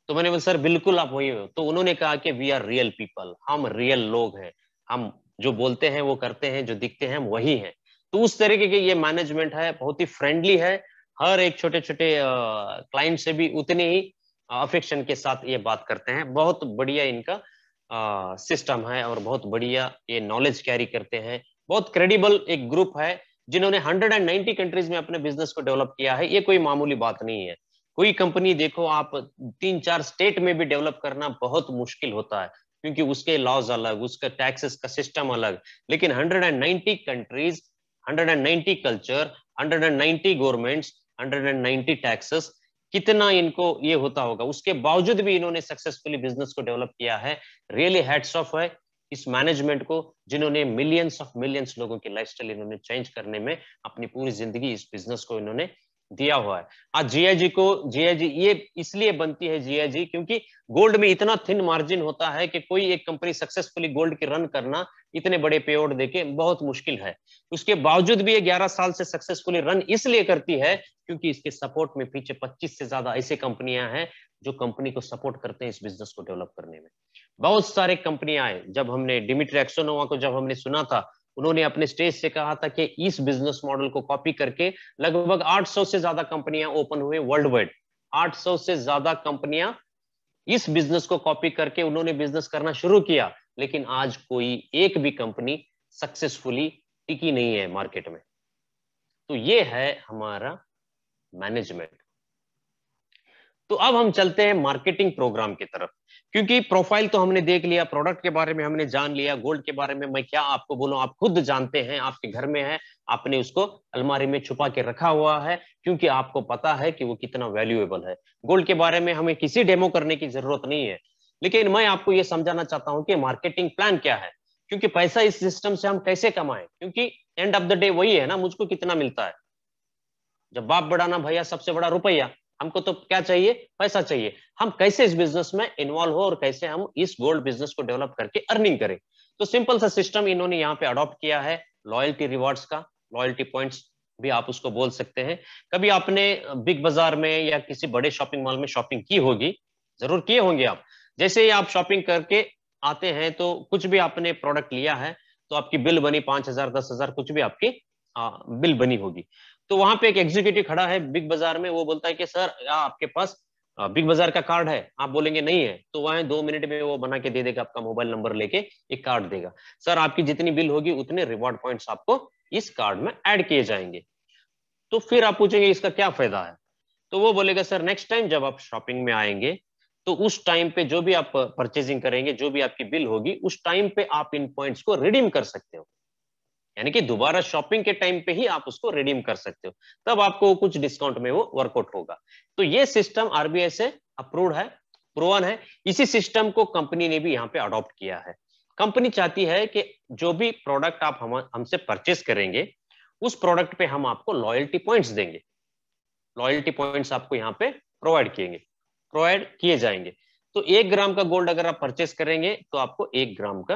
तो मैंने बोला सर बिल्कुल आप वही हो। तो उन्होंने कहा कि वी आर रियल पीपल, हम रियल लोग हैं, हम जो बोलते हैं वो करते हैं, जो दिखते हैं हम वही हैं। तो उस तरीके के ये मैनेजमेंट है, बहुत ही फ्रेंडली है। हर एक छोटे छोटे क्लाइंट से भी उतने ही अफेक्शन के साथ ये बात करते हैं। बहुत बढ़िया इनका सिस्टम है और बहुत बढ़िया ये नॉलेज कैरी करते हैं। बहुत क्रेडिबल एक ग्रुप है जिन्होंने 190 कंट्रीज में अपने बिजनेस को डेवलप किया है। ये कोई मामूली बात नहीं है। कोई कंपनी देखो आप 3-4 स्टेट में भी डेवलप करना बहुत मुश्किल होता है, क्योंकि उसके लॉज अलग, उसका टैक्सेस का सिस्टम अलग। लेकिन 190 कंट्रीज, 190 कल्चर, 190 गवर्नमेंट्स, 190 टैक्सेस, कितना इनको ये होता होगा। उसके बावजूद भी इन्होंने सक्सेसफुली बिजनेस को डेवलप किया है। रियली हैट्स ऑफ है इस मैनेजमेंट को, जिन्होंने मिलियंस लोगों की लाइफस्टाइल इन्होंने चेंज करने में अपनी पूरी जिंदगी इस बिजनेस को इन्होंने दिया हुआ है। आज जीआईजी ये इसलिए बनती है जीआईजी, क्योंकि गोल्ड में इतना थिन मार्जिन होता है कि कोई एक कंपनी सक्सेसफुली गोल्ड की रन करना इतने बड़े पेआउट देके बहुत मुश्किल है। उसके बावजूद भी ये 11 साल से सक्सेसफुली रन इसलिए करती है क्योंकि इसके सपोर्ट में पीछे 25 से ज्यादा ऐसी कंपनियां हैं जो कंपनी को सपोर्ट करते हैं इस बिजनेस को डेवलप करने में। बहुत सारे कंपनियां आए। जब हमने दिमित्री एक्सोनोवा को जब हमने सुना था, उन्होंने अपने स्टेज से कहा था कि इस बिजनेस मॉडल को कॉपी करके लगभग 800 से ज्यादा कंपनियां ओपन हुए वर्ल्ड वाइड। 800 से ज्यादा कंपनियां इस बिजनेस को कॉपी करके उन्होंने बिजनेस करना शुरू किया, लेकिन आज कोई एक भी कंपनी सक्सेसफुली टिकी नहीं है मार्केट में। तो ये है हमारा मैनेजमेंट। तो अब हम चलते हैं मार्केटिंग प्रोग्राम की तरफ, क्योंकि प्रोफाइल तो हमने देख लिया, प्रोडक्ट के बारे में हमने जान लिया, गोल्ड के बारे में मैं क्या आपको बोलूं, आप खुद जानते हैं, आपके घर में है, आपने उसको अलमारी में छुपा के रखा हुआ है, क्योंकि आपको पता है कि वो कितना वैल्यूएबल है। गोल्ड के बारे में हमें किसी डेमो करने की जरूरत नहीं है। लेकिन मैं आपको ये समझाना चाहता हूं कि मार्केटिंग प्लान क्या है, क्योंकि पैसा इस सिस्टम से हम कैसे कमाएं, क्योंकि एंड ऑफ द डे वही है ना, मुझको कितना मिलता है। जब बाप बड़ा ना भैया, सबसे बड़ा रुपया। हमको तो क्या चाहिए? पैसा चाहिए। हम कैसे इस बिजनेस में इन्वॉल्व हो और कैसे हम इस गोल्ड बिजनेस को डेवलप करके अर्निंग करें। तो सिंपल सा सिस्टम इन्होंने यहाँ पे अडॉप्ट किया है, लॉयल्टी रिवॉर्ड्स का। लॉयल्टी पॉइंट्स भी आप उसको बोल सकते हैं। कभी आपने बिग बाजार में या किसी बड़े शॉपिंग मॉल में शॉपिंग की होगी, जरूर किए होंगे आप। जैसे ही आप शॉपिंग करके आते हैं तो कुछ भी आपने प्रोडक्ट लिया है तो आपकी बिल बनी 5,000 10,000, कुछ भी आपकी बिल बनी होगी। तो वहां पे एक एग्जीक्यूटिव खड़ा है बिग बाजार में, वो बोलता है कि सर आपके पास बिग बाजार का कार्ड है, आप बोलेंगे नहीं है, तो वहां 2 मिनट में वो बना के दे देगा, आपका मोबाइल नंबर लेके एक कार्ड देगा। सर आपकी जितनी बिल होगी उतने रिवॉर्ड पॉइंट्स आपको इस कार्ड में ऐड किए जाएंगे। तो फिर आप पूछेंगे इसका क्या फायदा है, तो वो बोलेगा सर नेक्स्ट टाइम जब आप शॉपिंग में आएंगे तो उस टाइम पे जो भी आप परचेजिंग करेंगे, जो भी आपकी बिल होगी, उस टाइम पे आप इन पॉइंट्स को रिडीम कर सकते हो। यानी कि दोबारा शॉपिंग के टाइम पे ही आप उसको रिडीम कर सकते हो, तब आपको कुछ डिस्काउंट में वो वर्कआउट होगा। तो ये सिस्टम आरबीआई से अप्रूव्ड है, प्रूवन है। इसी सिस्टम को कंपनी ने भी यहाँ पे अडॉप्ट किया है। कंपनी चाहती है कि जो भी प्रोडक्ट आप हमसे परचेस करेंगे उस प्रोडक्ट पे हम आपको लॉयल्टी पॉइंट्स देंगे। लॉयल्टी पॉइंट्स आपको यहाँ पे प्रोवाइड किए जाएंगे। तो 1 ग्राम का गोल्ड अगर आप परचेस करेंगे तो आपको 1 ग्राम का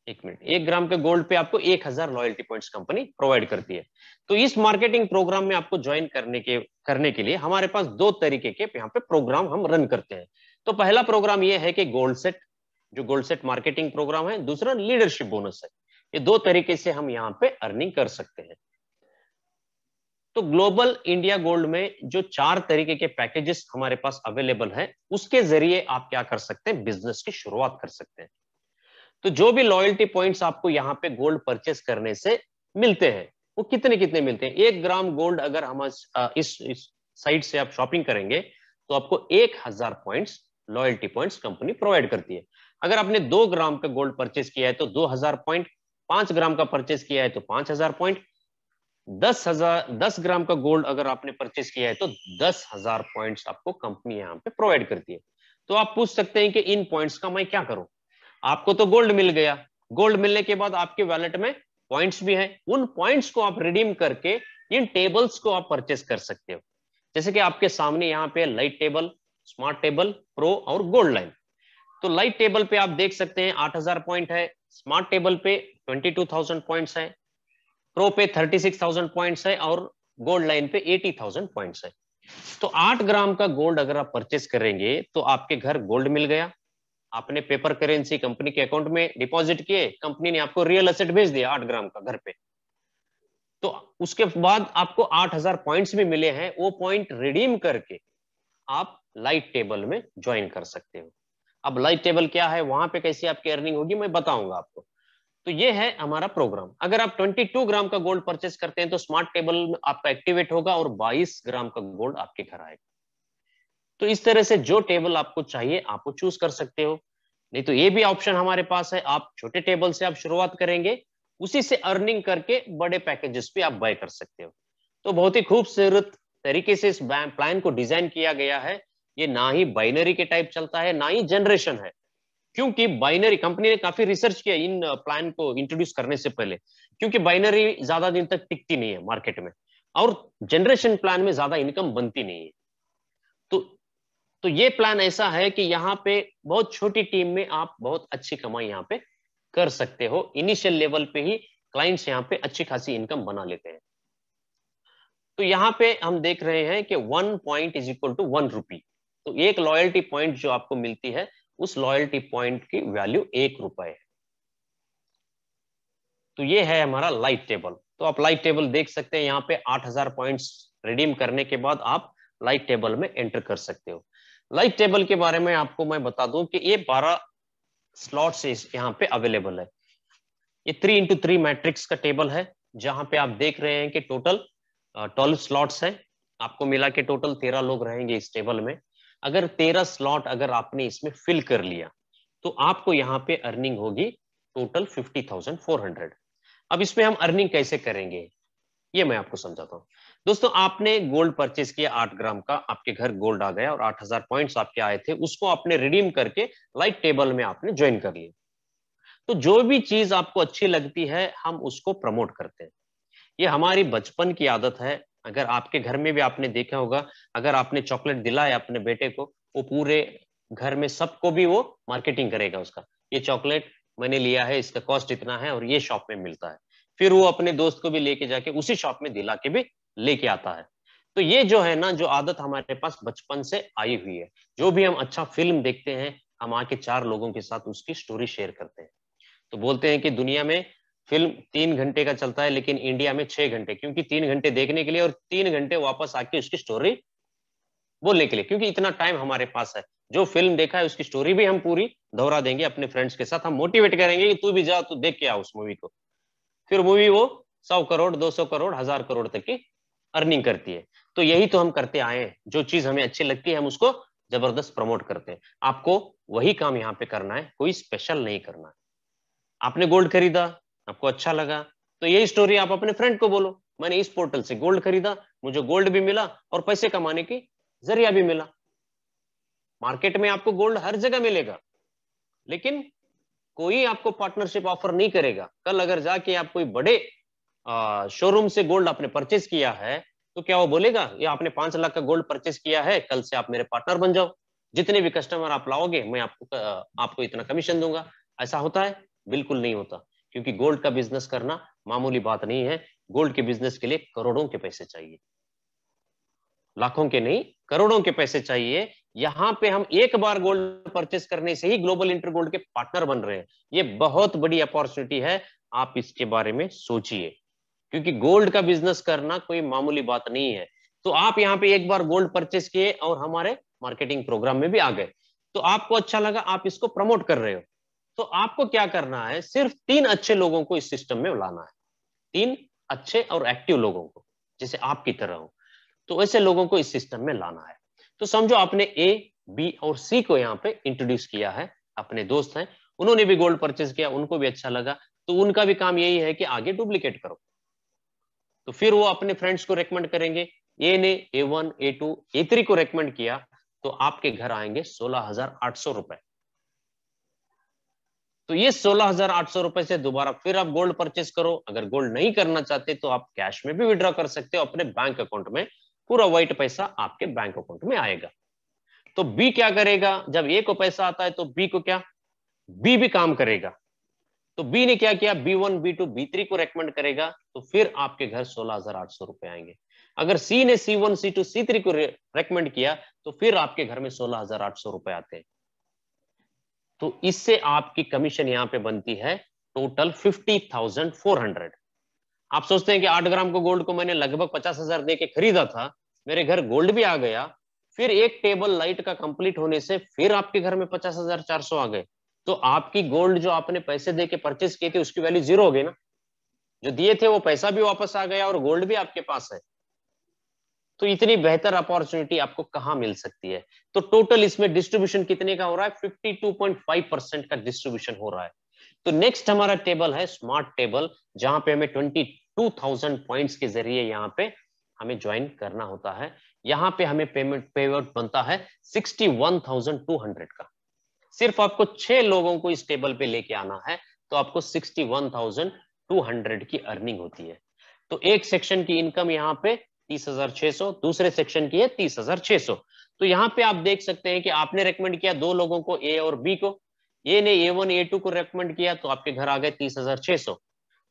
1 ग्राम के गोल्ड पे आपको 1000 लॉयल्टी पॉइंट्स कंपनी प्रोवाइड करती है। तो इस मार्केटिंग प्रोग्राम में आपको ज्वाइन करने के लिए हमारे पास 2 तरीके के यहाँ पे प्रोग्राम हम रन करते हैं। तो पहला प्रोग्राम ये है कि गोल्ड सेट मार्केटिंग प्रोग्राम है, दूसरा लीडरशिप बोनस है। ये 2 तरीके से हम यहाँ पे अर्निंग कर सकते हैं। तो ग्लोबल इंडिया गोल्ड में जो 4 तरीके के पैकेजेस हमारे पास अवेलेबल है, उसके जरिए आप क्या कर सकते हैं, बिजनेस की शुरुआत कर सकते हैं। तो जो भी लॉयल्टी पॉइंट्स आपको यहाँ पे गोल्ड परचेस करने से मिलते हैं वो कितने कितने मिलते हैं। 1 ग्राम गोल्ड अगर हम इस साइट से आप शॉपिंग करेंगे तो आपको 1000 points loyalty points company provide करती है। अगर आपने 2 ग्राम का गोल्ड परचेस किया है तो 2000 पॉइंट, 5 ग्राम का परचेस किया है तो 5000 पॉइंट, 10 ग्राम का गोल्ड अगर आपने परचेस किया है तो 10,000 पॉइंट्स आपको कंपनी यहाँ पे प्रोवाइड करती है। तो आप पूछ सकते हैं कि इन पॉइंट्स का मैं क्या करूं। आपको तो गोल्ड मिल गया, गोल्ड मिलने के बाद आपके वॉलेट में पॉइंट्स भी है, उन पॉइंट्स को आप रिडीम करके इन टेबल्स को आप परचेस कर सकते हो। जैसे कि आपके सामने यहाँ पे light table, smart table, pro और गोल्ड लाइन। तो लाइट टेबल पे आप देख सकते हैं 8000 पॉइंट है, स्मार्ट टेबल पे 22,000 पॉइंट्स है, प्रो पे 36,000 पॉइंट्स है और गोल्ड लाइन पे 80,000 पॉइंट्स है। तो 8 ग्राम का गोल्ड अगर आप परचेस करेंगे तो आपके घर गोल्ड मिल गया, आपने पेपर करेंसी कंपनी के अकाउंट में डिपॉजिट किए, कंपनी ने आपको रियल एसेट भेज दिया 8 ग्राम का घर पे। तो उसके बाद आपको 8000 पॉइंट्स भी मिले हैं, वो पॉइंट रिडीम करके आप लाइट टेबल में ज्वाइन कर सकते हो। अब लाइट टेबल क्या है, वहां पे कैसे आपकी अर्निंग होगी मैं बताऊंगा आपको। तो ये है हमारा प्रोग्राम। अगर आप 22 ग्राम का गोल्ड परचेस करते हैं तो स्मार्ट टेबल आपका एक्टिवेट होगा और 22 ग्राम का गोल्ड आपके घर आएगा। तो इस तरह से जो टेबल आपको चाहिए आप वो चूज कर सकते हो। नहीं तो ये भी ऑप्शन हमारे पास है, आप छोटे टेबल से आप शुरुआत करेंगे, उसी से अर्निंग करके बड़े पैकेजेस पे आप बाय कर सकते हो। तो बहुत ही खूबसूरत तरीके से इस प्लान को डिजाइन किया गया है। ये ना ही बाइनरी के टाइप चलता है ना ही जनरेशन है, क्योंकि बाइनरी कंपनी ने काफी रिसर्च किया इन प्लान को इंट्रोड्यूस करने से पहले, क्योंकि बाइनरी ज्यादा दिन तक टिकती नहीं है मार्केट में और जनरेशन प्लान में ज्यादा इनकम बनती नहीं है। तो ये प्लान ऐसा है कि यहाँ पे बहुत छोटी टीम में आप बहुत अच्छी कमाई यहाँ पे कर सकते हो। इनिशियल लेवल पे ही क्लाइंट्स यहाँ पे अच्छी खासी इनकम बना लेते हैं। तो यहाँ पे हम देख रहे हैं कि 1 पॉइंट इज इक्वल टू 1 रुपी। तो एक लॉयल्टी पॉइंट जो आपको मिलती है उस लॉयल्टी पॉइंट की वैल्यू 1 रुपए है। तो ये है हमारा लाइट टेबल। तो आप लाइट टेबल देख सकते हैं, यहाँ पे 8000 पॉइंट्स रिडीम करने के बाद आप लाइट टेबल में एंटर कर सकते हो। लाइट टेबल के बारे में आपको मैं बता दूं कि ये 12 स्लॉट्स यहाँ पे अवेलेबल है। ये 3x3 मैट्रिक्स का टेबल है, जहां पे आप देख रहे हैं कि टोटल 12 स्लॉट्स है। आपको मिला के टोटल 13 लोग रहेंगे इस टेबल में। अगर 13 स्लॉट अगर आपने इसमें फिल कर लिया तो आपको यहाँ पे अर्निंग होगी टोटल 50,400। अब इसमें हम अर्निंग कैसे करेंगे ये मैं आपको समझाता हूँ। दोस्तों आपने गोल्ड परचेस किया 8 ग्राम का, आपके घर गोल्ड आ गया और 8000 पॉइंट्स आपके आए थे, उसको आपने रिडीम करके लाइट टेबल में आपने ज्वाइन कर लिया। तो जो भी चीज आपको अच्छी लगती है हम उसको प्रमोट करते हैं। ये हमारी बचपन की आदत है। अगर आपके घर में भी आपने देखा होगा, अगर आपने चॉकलेट दिलाया अपने बेटे को, वो पूरे घर में सबको भी वो मार्केटिंग करेगा उसका, ये चॉकलेट मैंने लिया है, इसका कॉस्ट इतना है और ये शॉप में मिलता है। फिर वो अपने दोस्त को भी लेके जाके उसी शॉप में दिला के भी लेके आता है। तो ये जो है ना, जो आदत हमारे पास बचपन से आई हुई है, जो भी हम अच्छा फिल्म देखते हैं हम आके 4 लोगों के साथ उसकी स्टोरी शेयर करते हैं। तो बोलते हैं कि दुनिया में फिल्म 3 घंटे का चलता है लेकिन इंडिया में 6 घंटे, क्योंकि 3 घंटे देखने के लिए और 3 घंटे वापस आके उसकी स्टोरी बोलने के लिए, क्योंकि इतना टाइम हमारे पास है। जो फिल्म देखा है उसकी स्टोरी भी हम पूरी दोहरा देंगे अपने फ्रेंड्स के साथ, हम मोटिवेट करेंगे कि तू भी जा, तू देख के आ उस मूवी को। फिर मूवी वो 100 करोड़, 200 करोड़, 1000 करोड़ तक की अर्निंग करती है। तो यही तो हम करते आए हैं, जो चीज हमें अच्छी लगती है हम उसको जबरदस्त प्रमोट करते हैं। आपको वही काम यहाँ पे करना है, कोई स्पेशल नहीं करना है। आपने गोल्ड खरीदा, आपको अच्छा लगा, तो यही स्टोरी आप अपने फ्रेंड को बोलो, मैंने इस पोर्टल से गोल्ड खरीदा, मुझे गोल्ड भी मिला और पैसे कमाने की जरिया भी मिला। मार्केट में आपको गोल्ड हर जगह मिलेगा, लेकिन कोई आपको पार्टनरशिप ऑफर नहीं करेगा। कल अगर जाके आप कोई बड़े शोरूम से गोल्ड आपने परचेज किया है, तो क्या वो बोलेगा ये आपने 5 लाख का गोल्ड परचेज किया है, कल से आप मेरे पार्टनर बन जाओ, जितने भी कस्टमर आप लाओगे मैं आपको इतना कमीशन दूंगा? ऐसा होता है? बिल्कुल नहीं होता, क्योंकि गोल्ड का बिजनेस करना मामूली बात नहीं है। गोल्ड के बिजनेस के लिए करोड़ों के पैसे चाहिए, लाखों के नहीं, करोड़ों के पैसे चाहिए। यहां पे हम एक बार गोल्ड परचेस करने से ही ग्लोबल इंटर गोल्ड के पार्टनर बन रहे हैं। ये बहुत बड़ी अपॉर्चुनिटी है, आप इसके बारे में सोचिए, क्योंकि गोल्ड का बिजनेस करना कोई मामूली बात नहीं है। तो आप यहाँ पे एक बार गोल्ड परचेस किए और हमारे मार्केटिंग प्रोग्राम में भी आ गए, तो आपको अच्छा लगा, आप इसको प्रमोट कर रहे हो। तो आपको क्या करना है, सिर्फ 3 अच्छे लोगों को इस सिस्टम में लाना है, 3 अच्छे और एक्टिव लोगों को, जैसे आपकी तरह हो। तो ऐसे लोगों को इस सिस्टम में लाना है। तो समझो आपने ए, बी और सी को यहाँ पे इंट्रोड्यूस किया है, अपने दोस्त हैं, उन्होंने भी गोल्ड परचेज किया, उनको भी अच्छा लगा, तो उनका भी काम यही है कि आगे डुप्लीकेट करो। तो फिर वो अपने फ्रेंड्स को रेकमेंड करेंगे। ए ने A1, A2, A3 को रेकमेंड किया, तो आपके घर आएंगे 16,800 रुपए। तो ये 16,800 रुपए से दोबारा फिर आप गोल्ड परचेस करो। अगर गोल्ड नहीं करना चाहते तो आप कैश में भी विड्रॉ कर सकते हो अपने बैंक अकाउंट में, पूरा व्हाइट पैसा आपके बैंक अकाउंट में आएगा। तो बी क्या करेगा, जब ए को पैसा आता है तो बी को क्या, बी भी काम करेगा। तो बी ने क्या किया, B1, B2, B3 को रेकमेंड करेगा, तो फिर आपके घर 16,800 रुपए आएंगे। अगर सी ने C1, C2, C3 को रेकमेंड किया, तो फिर आपके घर में 16,800 रुपए आते हैं। तो इससे आपकी कमीशन यहां पे बनती है टोटल 50,400। आप सोचते हैं कि 8 ग्राम को गोल्ड को मैंने लगभग 50,000 दे के खरीदा था, मेरे घर गोल्ड भी आ गया, फिर एक टेबल लाइट का कंप्लीट होने से फिर आपके घर में 50,400 आ गए, तो आपकी गोल्ड जो आपने पैसे दे के परचेस किए थे उसकी वैल्यू जीरो हो गई ना। जो दिए थे वो पैसा भी वापस आ गया और गोल्ड भी आपके पास है। तो इतनी बेहतर अपॉर्चुनिटी आपको कहां मिल सकती है। तो टोटल इसमें डिस्ट्रीब्यूशन कितने का हो रहा है, 52.5% का डिस्ट्रीब्यूशन हो रहा है। तो नेक्स्ट हमारा टेबल है स्मार्ट टेबल, जहां पे हमें 22,000 पॉइंट्स के जरिए यहाँ पे हमें ज्वाइन करना होता है। यहाँ पे हमें पेमेंट बनता है 61,200 का। सिर्फ आपको 6 लोगों को इस टेबल पे लेके आना है, तो आपको 61,200 की अर्निंग होती है। तो एक सेक्शन की इनकम यहाँ पे 30,600, दूसरे सेक्शन की है 30,600। तो यहाँ पे आप देख सकते हैं कि आपने रेकमेंड किया 2 लोगों को, ए और बी को। ए ने A1, A2 को रेकमेंड किया, तो आपके घर आ गए 30,600।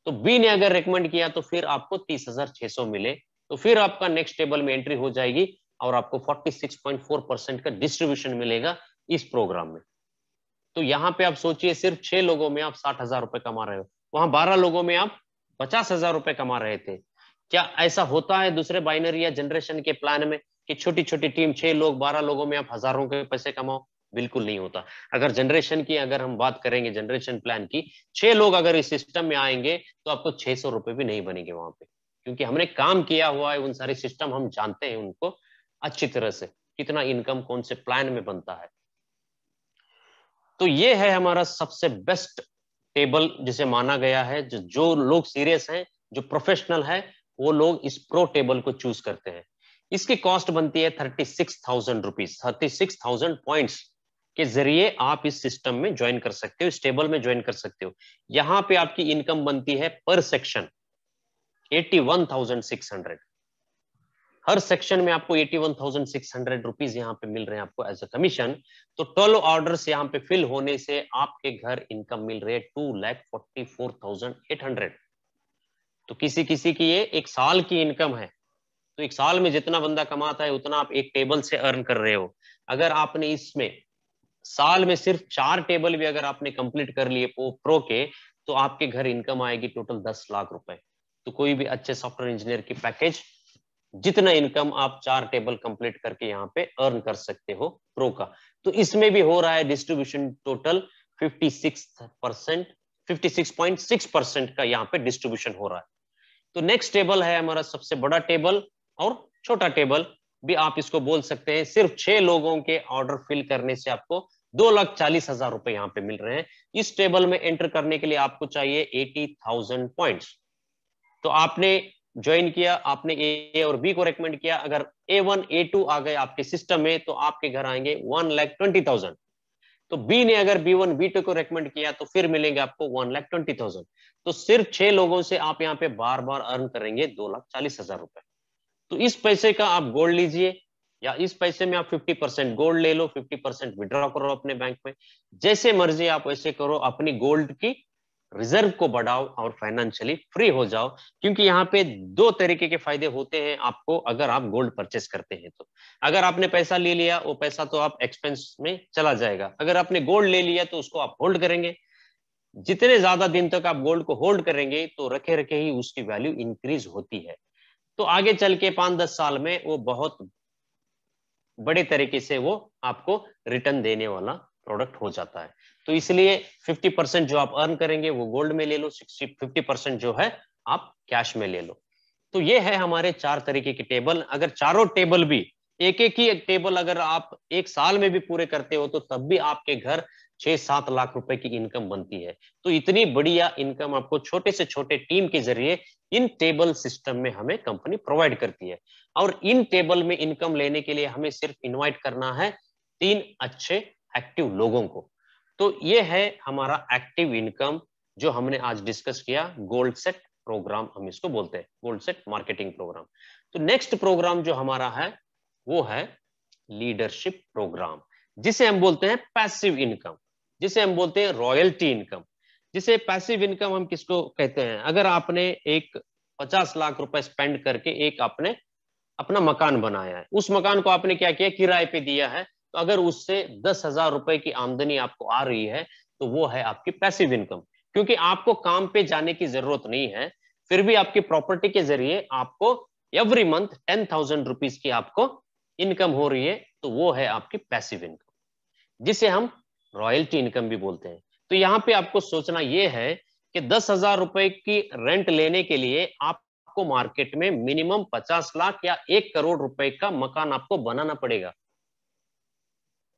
तो बी ने अगर रेकमेंड किया तो फिर आपको 30,600 मिले, तो फिर आपका नेक्स्ट टेबल में एंट्री हो जाएगी और आपको 46.4% का डिस्ट्रीब्यूशन मिलेगा इस प्रोग्राम में। तो यहाँ पे आप सोचिए, सिर्फ 6 लोगों में आप 60,000 रुपए कमा रहे हो, वहां 12 लोगों में आप 50,000 रुपए कमा रहे थे। क्या ऐसा होता है दूसरे बाइनरी या जनरेशन के प्लान में कि छोटी छोटी टीम 6 लोग 12 लोगों में आप हजारों के पैसे कमाओ? बिल्कुल नहीं होता। अगर जनरेशन की अगर हम बात करेंगे, जनरेशन प्लान की, 6 लोग अगर इस सिस्टम में आएंगे तो आपको 600 रुपए भी नहीं बनेंगे वहां पे, क्योंकि हमने काम किया हुआ है, उन सारे सिस्टम हम जानते हैं उनको अच्छी तरह से, कितना इनकम कौन से प्लान में बनता है। तो ये है हमारा सबसे बेस्ट टेबल जिसे माना गया है। जो लोग सीरियस हैं, जो प्रोफेशनल है, वो लोग इस प्रो टेबल को चूज करते हैं। इसकी कॉस्ट बनती है 36,000 रुपीज। 36,000 पॉइंट्स के जरिए आप इस सिस्टम में ज्वाइन कर सकते हो, इस टेबल में ज्वाइन कर सकते हो। यहां पे आपकी इनकम बनती है पर सेक्शन 81,600। हर सेक्शन में आपको 81,600 रुपीज यहाँ पे मिल रहे हैं आपको एज अ कमीशन। तो 12 ऑर्डर्स यहाँ पे फिल होने से आपके घर इनकम मिल रही है 2,44,800। तो किसी किसी की ये एक साल की इनकम है। तो एक साल में जितना बंदा कमाता है उतना आप एक टेबल से अर्न कर रहे हो। अगर आपने इसमें साल में सिर्फ 4 टेबल भी अगर आपने कंप्लीट कर लिए प्रो के, तो आपके घर इनकम आएगी टोटल 10 लाख रुपए। तो कोई भी अच्छे सॉफ्टवेयर इंजीनियर की पैकेज जितना इनकम आप 4 टेबल कंप्लीट करके यहाँ पे अर्न कर सकते हो प्रो का। तो इसमें भी हो रहा है डिस्ट्रीब्यूशन टोटल 56% का यहाँ पे डिस्ट्रीब्यूशन हो रहा है। तो नेक्स्ट टेबल है हमारा सबसे बड़ा टेबल और छोटा टेबल भी आप इसको बोल सकते हैं। सिर्फ 6 लोगों के ऑर्डर फिल करने से आपको 2,40,000 रुपए यहाँ पे मिल रहे हैं। इस टेबल में एंटर करने के लिए आपको चाहिए 80,000 पॉइंट्स। तो आपने ज्वाइन किया, आपने ए और बी को रेकमेंड किया, अगर A1 A2 आ गए आपके सिस्टम में तो आपके घर आएंगे 1,20,000। तो बी ने अगर B1 B2 को रेकमेंड किया तो फिर मिलेंगे आपको 1,20,000। तो सिर्फ 6 लोगों से आप यहाँ पे बार बार अर्न करेंगे 2,40,000 रुपए। तो इस पैसे का आप गोल्ड लीजिए या इस पैसे में आप 50% गोल्ड ले लो, 50% विड्रॉ करो अपने बैंक में, जैसे मर्जी आप वैसे करो, अपनी गोल्ड की रिजर्व को बढ़ाओ और फाइनेंशियली फ्री हो जाओ। क्योंकि यहाँ पे 2 तरीके के फायदे होते हैं आपको अगर आप गोल्ड परचेस करते हैं। तो अगर आपने पैसा ले लिया, वो पैसा तो आप एक्सपेंस में चला जाएगा। अगर आपने गोल्ड ले लिया तो उसको आप होल्ड करेंगे। जितने ज्यादा दिन तक आप गोल्ड को होल्ड करेंगे तो रखे रखे ही उसकी वैल्यू इंक्रीज होती है। तो आगे चल के 5-10 साल में वो बहुत बड़े तरीके से वो आपको रिटर्न देने वाला प्रोडक्ट हो जाता है। तो इसलिए 50% जो आप अर्न करेंगे वो गोल्ड में ले लो, 50% जो है आप कैश में ले लो। तो ये है हमारे 4 तरीके के टेबल। अगर चारों टेबल भी एक ही टेबल अगर आप 1 साल में भी पूरे करते हो तो तब भी आपके घर 6-7 लाख रुपए की इनकम बनती है। तो इतनी बढ़िया इनकम आपको छोटे से छोटे टीम के जरिए इन टेबल सिस्टम में हमें कंपनी प्रोवाइड करती है। और इन टेबल में इनकम लेने के लिए हमें सिर्फ इनवाइट करना है 3 अच्छे एक्टिव लोगों को। तो ये है हमारा एक्टिव इनकम जो हमने आज डिस्कस किया। गोल्ड सेट प्रोग्राम हम इसको बोलते हैं, गोल्ड सेट मार्केटिंग प्रोग्राम। तो नेक्स्ट प्रोग्राम जो हमारा है वो है लीडरशिप प्रोग्राम, जिसे हम बोलते हैं पैसिव इनकम, जिसे हम बोलते हैं रॉयल्टी इनकम। जिसे पैसिव इनकम हम किसको कहते हैं? अगर आपने एक 50 लाख रुपए स्पेंड करके एक आपने अपना मकान बनाया है, उस मकान को आपने क्या किया, किराए पे दिया है, तो अगर उससे 10,000 रुपए की आमदनी आपको आ रही है तो वो है आपकी पैसिव इनकम। क्योंकि आपको काम पे जाने की जरूरत नहीं है, फिर भी आपकी प्रॉपर्टी के जरिए आपको एवरी मंथ 10,000 रुपीज की आपको इनकम हो रही है, तो वो है आपकी पैसिव इनकम, जिसे हम रॉयल्टी इनकम भी बोलते हैं। तो यहाँ पे आपको सोचना यह है कि 10,000 रुपए की रेंट लेने के लिए आपको मार्केट में मिनिमम 50 लाख या 1 करोड़ रुपए का मकान आपको बनाना पड़ेगा।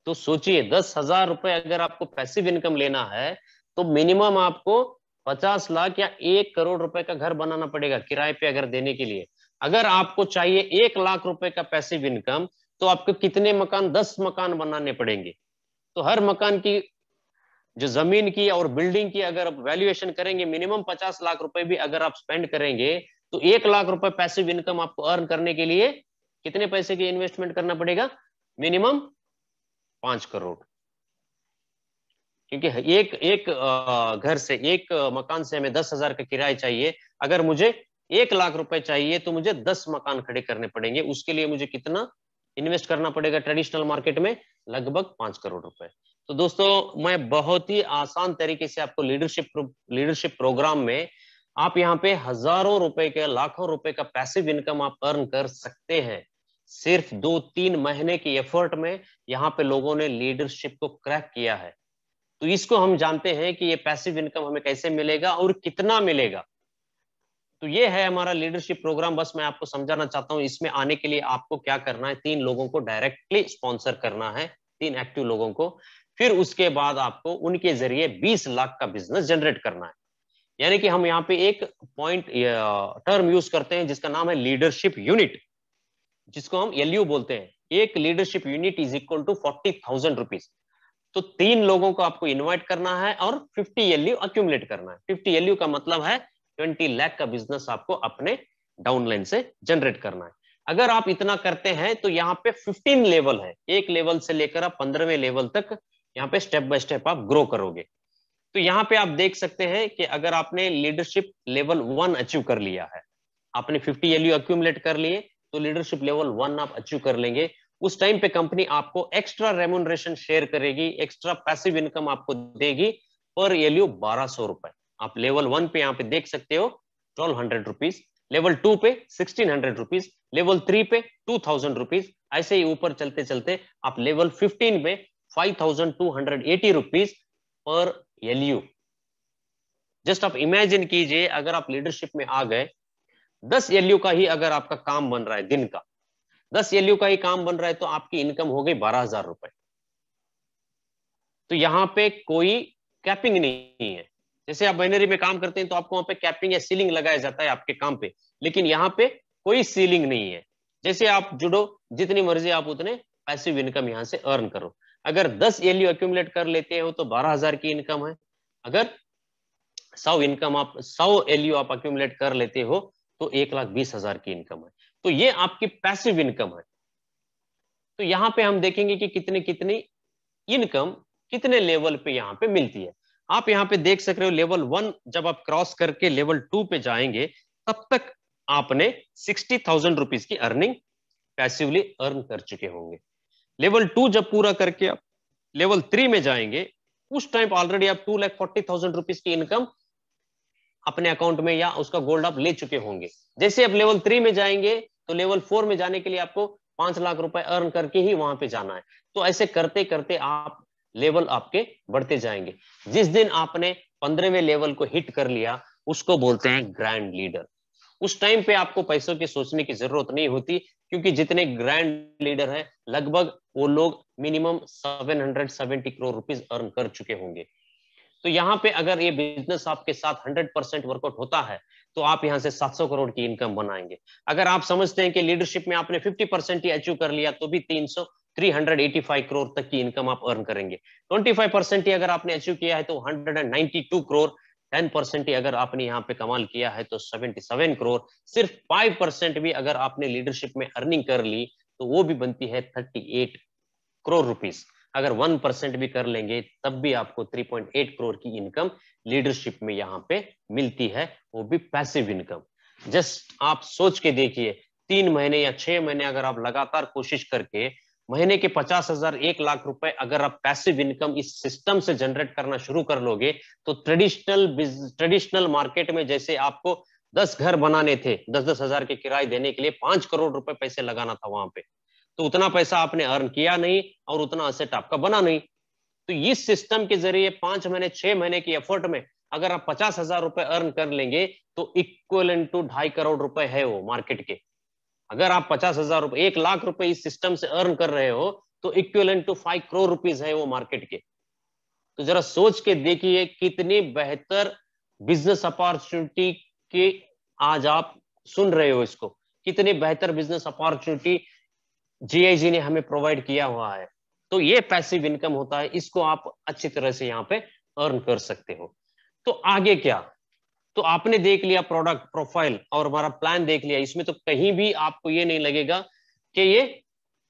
तो सोचिए 10,000 रुपए अगर आपको पैसिव इनकम लेना है तो मिनिमम आपको 50 लाख या 1 करोड़ रुपए का घर बनाना पड़ेगा किराए पे अगर देने के लिए। अगर आपको चाहिए 1 लाख रुपए का पैसिव इनकम तो आपको कितने मकान, 10 मकान बनाने पड़ेंगे। तो हर मकान की जो जमीन की और बिल्डिंग की अगर वैल्यूएशन करेंगे, मिनिमम 50 लाख रुपए भी अगर आप स्पेंड करेंगे तो 1 लाख रुपए पैसिव इनकम आपको अर्न करने के लिए कितने पैसे की इन्वेस्टमेंट करना पड़ेगा? मिनिमम 5 करोड़। क्योंकि एक घर से, एक मकान से हमें 10,000 का किराया चाहिए, अगर मुझे 1 लाख रुपए चाहिए तो मुझे 10 मकान खड़े करने पड़ेंगे। उसके लिए मुझे कितना इन्वेस्ट करना पड़ेगा ट्रेडिशनल मार्केट में? लगभग 5 करोड़ रुपए। तो दोस्तों मैं बहुत ही आसान तरीके से आपको लीडरशिप प्रोग्राम में आप यहाँ पे हजारों रुपए के, लाखों रुपए का पैसिव इनकम आप अर्न कर सकते हैं। सिर्फ 2-3 महीने की एफर्ट में यहाँ पे लोगों ने लीडरशिप को क्रैक किया है। तो इसको हम जानते हैं कि ये पैसिव इनकम हमें कैसे मिलेगा और कितना मिलेगा। तो ये है हमारा लीडरशिप प्रोग्राम। बस मैं आपको समझाना चाहता हूं, इसमें आने के लिए आपको क्या करना है, 3 लोगों को डायरेक्टली स्पॉन्सर करना है, 3 एक्टिव लोगों को। फिर उसके बाद आपको उनके जरिए 20 लाख का बिजनेस जनरेट करना है। यानी कि हम यहाँ पे एक पॉइंट टर्म यूज करते हैं जिसका नाम है लीडरशिप यूनिट, जिसको हम LU बोलते हैं। एक leadership unit is equal to 40,000 rupees. तो 3 लोगों को आपको इनवाइट करना है और 50 LU अक्यूमुलेट करना है। 50 LU का मतलब है 20 लाख का बिजनेस आपको अपने डाउनलाइन से जनरेट करना है। अगर आप इतना करते हैं तो यहाँ पे 15 लेवल है, एक लेवल से लेकर आप 15वें लेवल तक यहाँ पे स्टेप बाय स्टेप आप ग्रो करोगे। तो यहाँ पे आप देख सकते हैं कि अगर आपने लीडरशिप लेवल 1 अचीव कर लिया है, आपने 50 LU अक्यूमुलेट कर लिए, तो लीडरशिप लेवल 1 आप अचीव कर लेंगे। उस टाइम पे कंपनी आपको एक्स्ट्रा रेम्यूनरेशन शेयर करेगी, एक्स्ट्रा पैसिव इनकम आपको देगी पर LU 1200 रुपए। आप लेवल 1 पे यहाँ पे देख सकते हो 1200 रुपीज लेवल 2 पे 1600 रुपीज, लेवल 3 पे 2000 रुपीज, ऐसे ही ऊपर चलते चलते आप लेवल 15 में 5280 रुपीज पर LU। जस्ट आप इमेजिन कीजिए, अगर आप लीडरशिप में आ गए, 10 LU का ही अगर आपका काम बन रहा है दिन का, 10 LU का ही काम बन रहा है, तो आपकी इनकम हो गई 12,000 रुपए। तो यहां पे कोई कैपिंग नहीं है। जैसे आप बाइनरी में काम करते हैं तो आपको वहां पे कैपिंग या सीलिंग लगाया जाता है आपके काम पे, लेकिन यहाँ पे कोई सीलिंग नहीं है। जैसे आप जुड़ो, जितनी मर्जी आप उतने पैसिव इनकम यहां से अर्न करो। अगर 10 LU एक्यूमुलेट कर लेते हो तो 12,000 की इनकम है। अगर 100 LU आप एक्यूमुलेट कर लेते हो तो 1,20,000 की इनकम है। तो ये आपकी पैसिव इनकम है। तो यहां पे हम देखेंगे कि कितनी इनकम कितने लेवल पे यहां पे मिलती है। आप यहां पे देख सक रहे हो, लेवल 1 जब आप क्रॉस करके लेवल 2 पे जाएंगे, तब तक आपने 60,000 रुपीज की अर्निंग पैसिवली अर्न कर चुके होंगे। लेवल 2 जब पूरा करके आप लेवल 3 में जाएंगे, उस टाइम ऑलरेडी आप 2,40,000 रुपीज की इनकम अपने अकाउंट में या उसका गोल्ड आप ले चुके होंगे। जैसे आप लेवल 3 में जाएंगे तो लेवल 4 में जाने के लिए आपको 5 लाख रुपए अर्न करके ही वहां पे जाना है। तो ऐसे करते करते आप लेवल आपके बढ़ते जाएंगे। जिस दिन आपने 15वें लेवल को हिट कर लिया, उसको बोलते हैं ग्रैंड लीडर। उस टाइम पे आपको पैसों की सोचने की जरूरत नहीं होती, क्योंकि जितने ग्रैंड लीडर हैं लगभग वो लोग मिनिमम 770 करोड़ रुपीज अर्न कर चुके होंगे। तो यहाँ पे अगर ये बिजनेस आपके साथ 100% वर्कआउट होता है तो आप यहाँ से 700 करोड़ की इनकम बनाएंगे। अगर आप समझते हैं कि लीडरशिप में आपने 50% ही अचीव कर लिया तो भी 385 करोड़ तक की इनकम आप अर्न करेंगे। 25% ही अगर आपने अचीव किया है तो 192 करोड़, 10% ही अगर आपने यहाँ पे कमाल किया है तो 77 करोड़, सिर्फ 5% भी अगर आपने लीडरशिप में अर्निंग कर ली तो वो भी बनती है 38 करोड़ रुपीस। अगर 1% भी कर लेंगे तब भी आपको 3.8 करोड़ की इनकम लीडरशिप में यहाँ पे मिलती है, वो भी पैसिव इनकम। जस्ट आप सोच के देखिए, 3 महीने या 6 महीने अगर आप लगातार कोशिश करके महीने के 50,000 1 लाख रुपए अगर आप पैसिव इनकम इस सिस्टम से जनरेट करना शुरू कर लोगे, तो ट्रेडिशनल मार्केट में जैसे आपको 10 घर बनाने थे, 10-10 हजार के किराए देने के लिए 5 करोड़ रुपए पैसे लगाना था वहां पे, तो उतना पैसा आपने अर्न किया नहीं और उतना असेट आपका बना नहीं। तो इस सिस्टम के जरिए 5 महीने 6 महीने की एफर्ट में अगर आप 50,000 रुपए अर्न कर लेंगे तो इक्वल टू 2.5 करोड़ रुपए है वो मार्केट के। अगर आप 50,000 रुपए 1 लाख रुपए इस सिस्टम से अर्न कर रहे हो तो इक्वल टू 5 करोड़ रुपीज है वो मार्केट के। तो जरा सोच के देखिए कितनी बेहतर बिजनेस अपॉर्चुनिटी की आज आप सुन रहे हो इसको, कितनी बेहतर बिजनेस अपॉर्चुनिटी GIG ने हमें प्रोवाइड किया हुआ है। तो ये पैसिव इनकम होता है, इसको आप अच्छी तरह से यहाँ पे अर्न कर सकते हो। तो आगे क्या, तो आपने देख लिया प्रोडक्ट प्रोफाइल और हमारा प्लान देख लिया, इसमें तो कहीं भी आपको ये नहीं लगेगा कि ये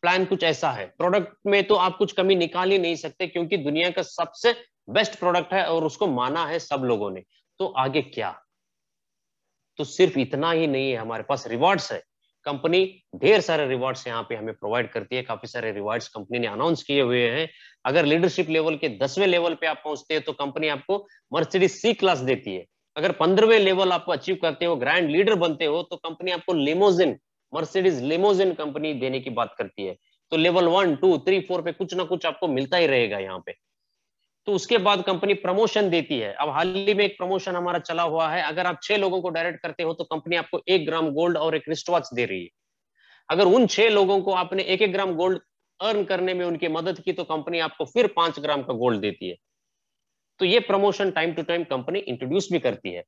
प्लान कुछ ऐसा है। प्रोडक्ट में तो आप कुछ कमी निकाल ही नहीं सकते, क्योंकि दुनिया का सबसे बेस्ट प्रोडक्ट है और उसको माना है सब लोगों ने। तो आगे क्या, तो सिर्फ इतना ही नहीं है, हमारे पास रिवॉर्ड्स है। कंपनी ढेर सारे रिवॉर्ड्स यहाँ पे हमें प्रोवाइड करती है, काफी सारे रिवॉर्ड्स कंपनी ने अनाउंस किए हुए हैं। अगर लीडरशिप लेवल के 10वें लेवल पे आप पहुंचते हैं तो कंपनी आपको मर्सिडीज C क्लास देती है। अगर 15वें लेवल आप अचीव करते हो, ग्रैंड लीडर बनते हो, तो कंपनी आपको लिमोजिन, मर्सिडीज लिमोजिन कंपनी देने की बात करती है। तो लेवल 1, 2, 3, 4 पे कुछ ना कुछ आपको मिलता ही रहेगा यहाँ पे। तो उसके बाद कंपनी प्रमोशन देती है। अब हाल ही में एक प्रमोशन हमारा चला हुआ है, अगर आप 6 लोगों को डायरेक्ट करते हो तो कंपनी आपको 1 ग्राम गोल्ड और एक रिस्ट वॉच दे रही है। अगर उन 6 लोगों को आपने 1-1 ग्राम गोल्ड अर्न करने में उनकी मदद की तो कंपनी आपको फिर 5 ग्राम का गोल्ड देती है। तो ये promotion time to time company introduce भी करती है।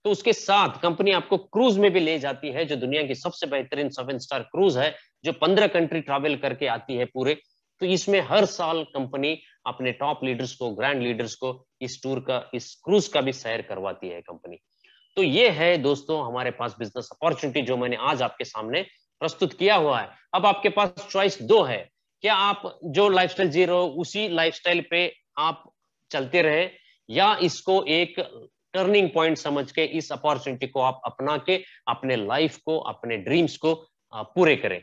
तो उसके साथ कंपनी आपको क्रूज में भी ले जाती है, जो दुनिया की सबसे बेहतरीन 7 स्टार क्रूज है, जो 15 कंट्री ट्रैवल करके आती है पूरे। तो इसमें हर साल कंपनी अपने टॉप लीडर्स को, ग्रैंड लीडर्स को इस टूर का, इस क्रूज का भी सैर करवाती है कंपनी। तो ये है दोस्तों हमारे पास बिजनेस अपॉर्चुनिटी जो मैंने आज आपके सामने प्रस्तुत किया हुआ है। अब आपके पास चॉइस 2 है, क्या आप जो लाइफस्टाइल जी रहे हो उसी लाइफस्टाइल पे आप चलते रहे, या इसको एक टर्निंग पॉइंट समझ के इस अपॉर्चुनिटी को आप अपना के अपने लाइफ को, अपने ड्रीम्स को पूरे करें।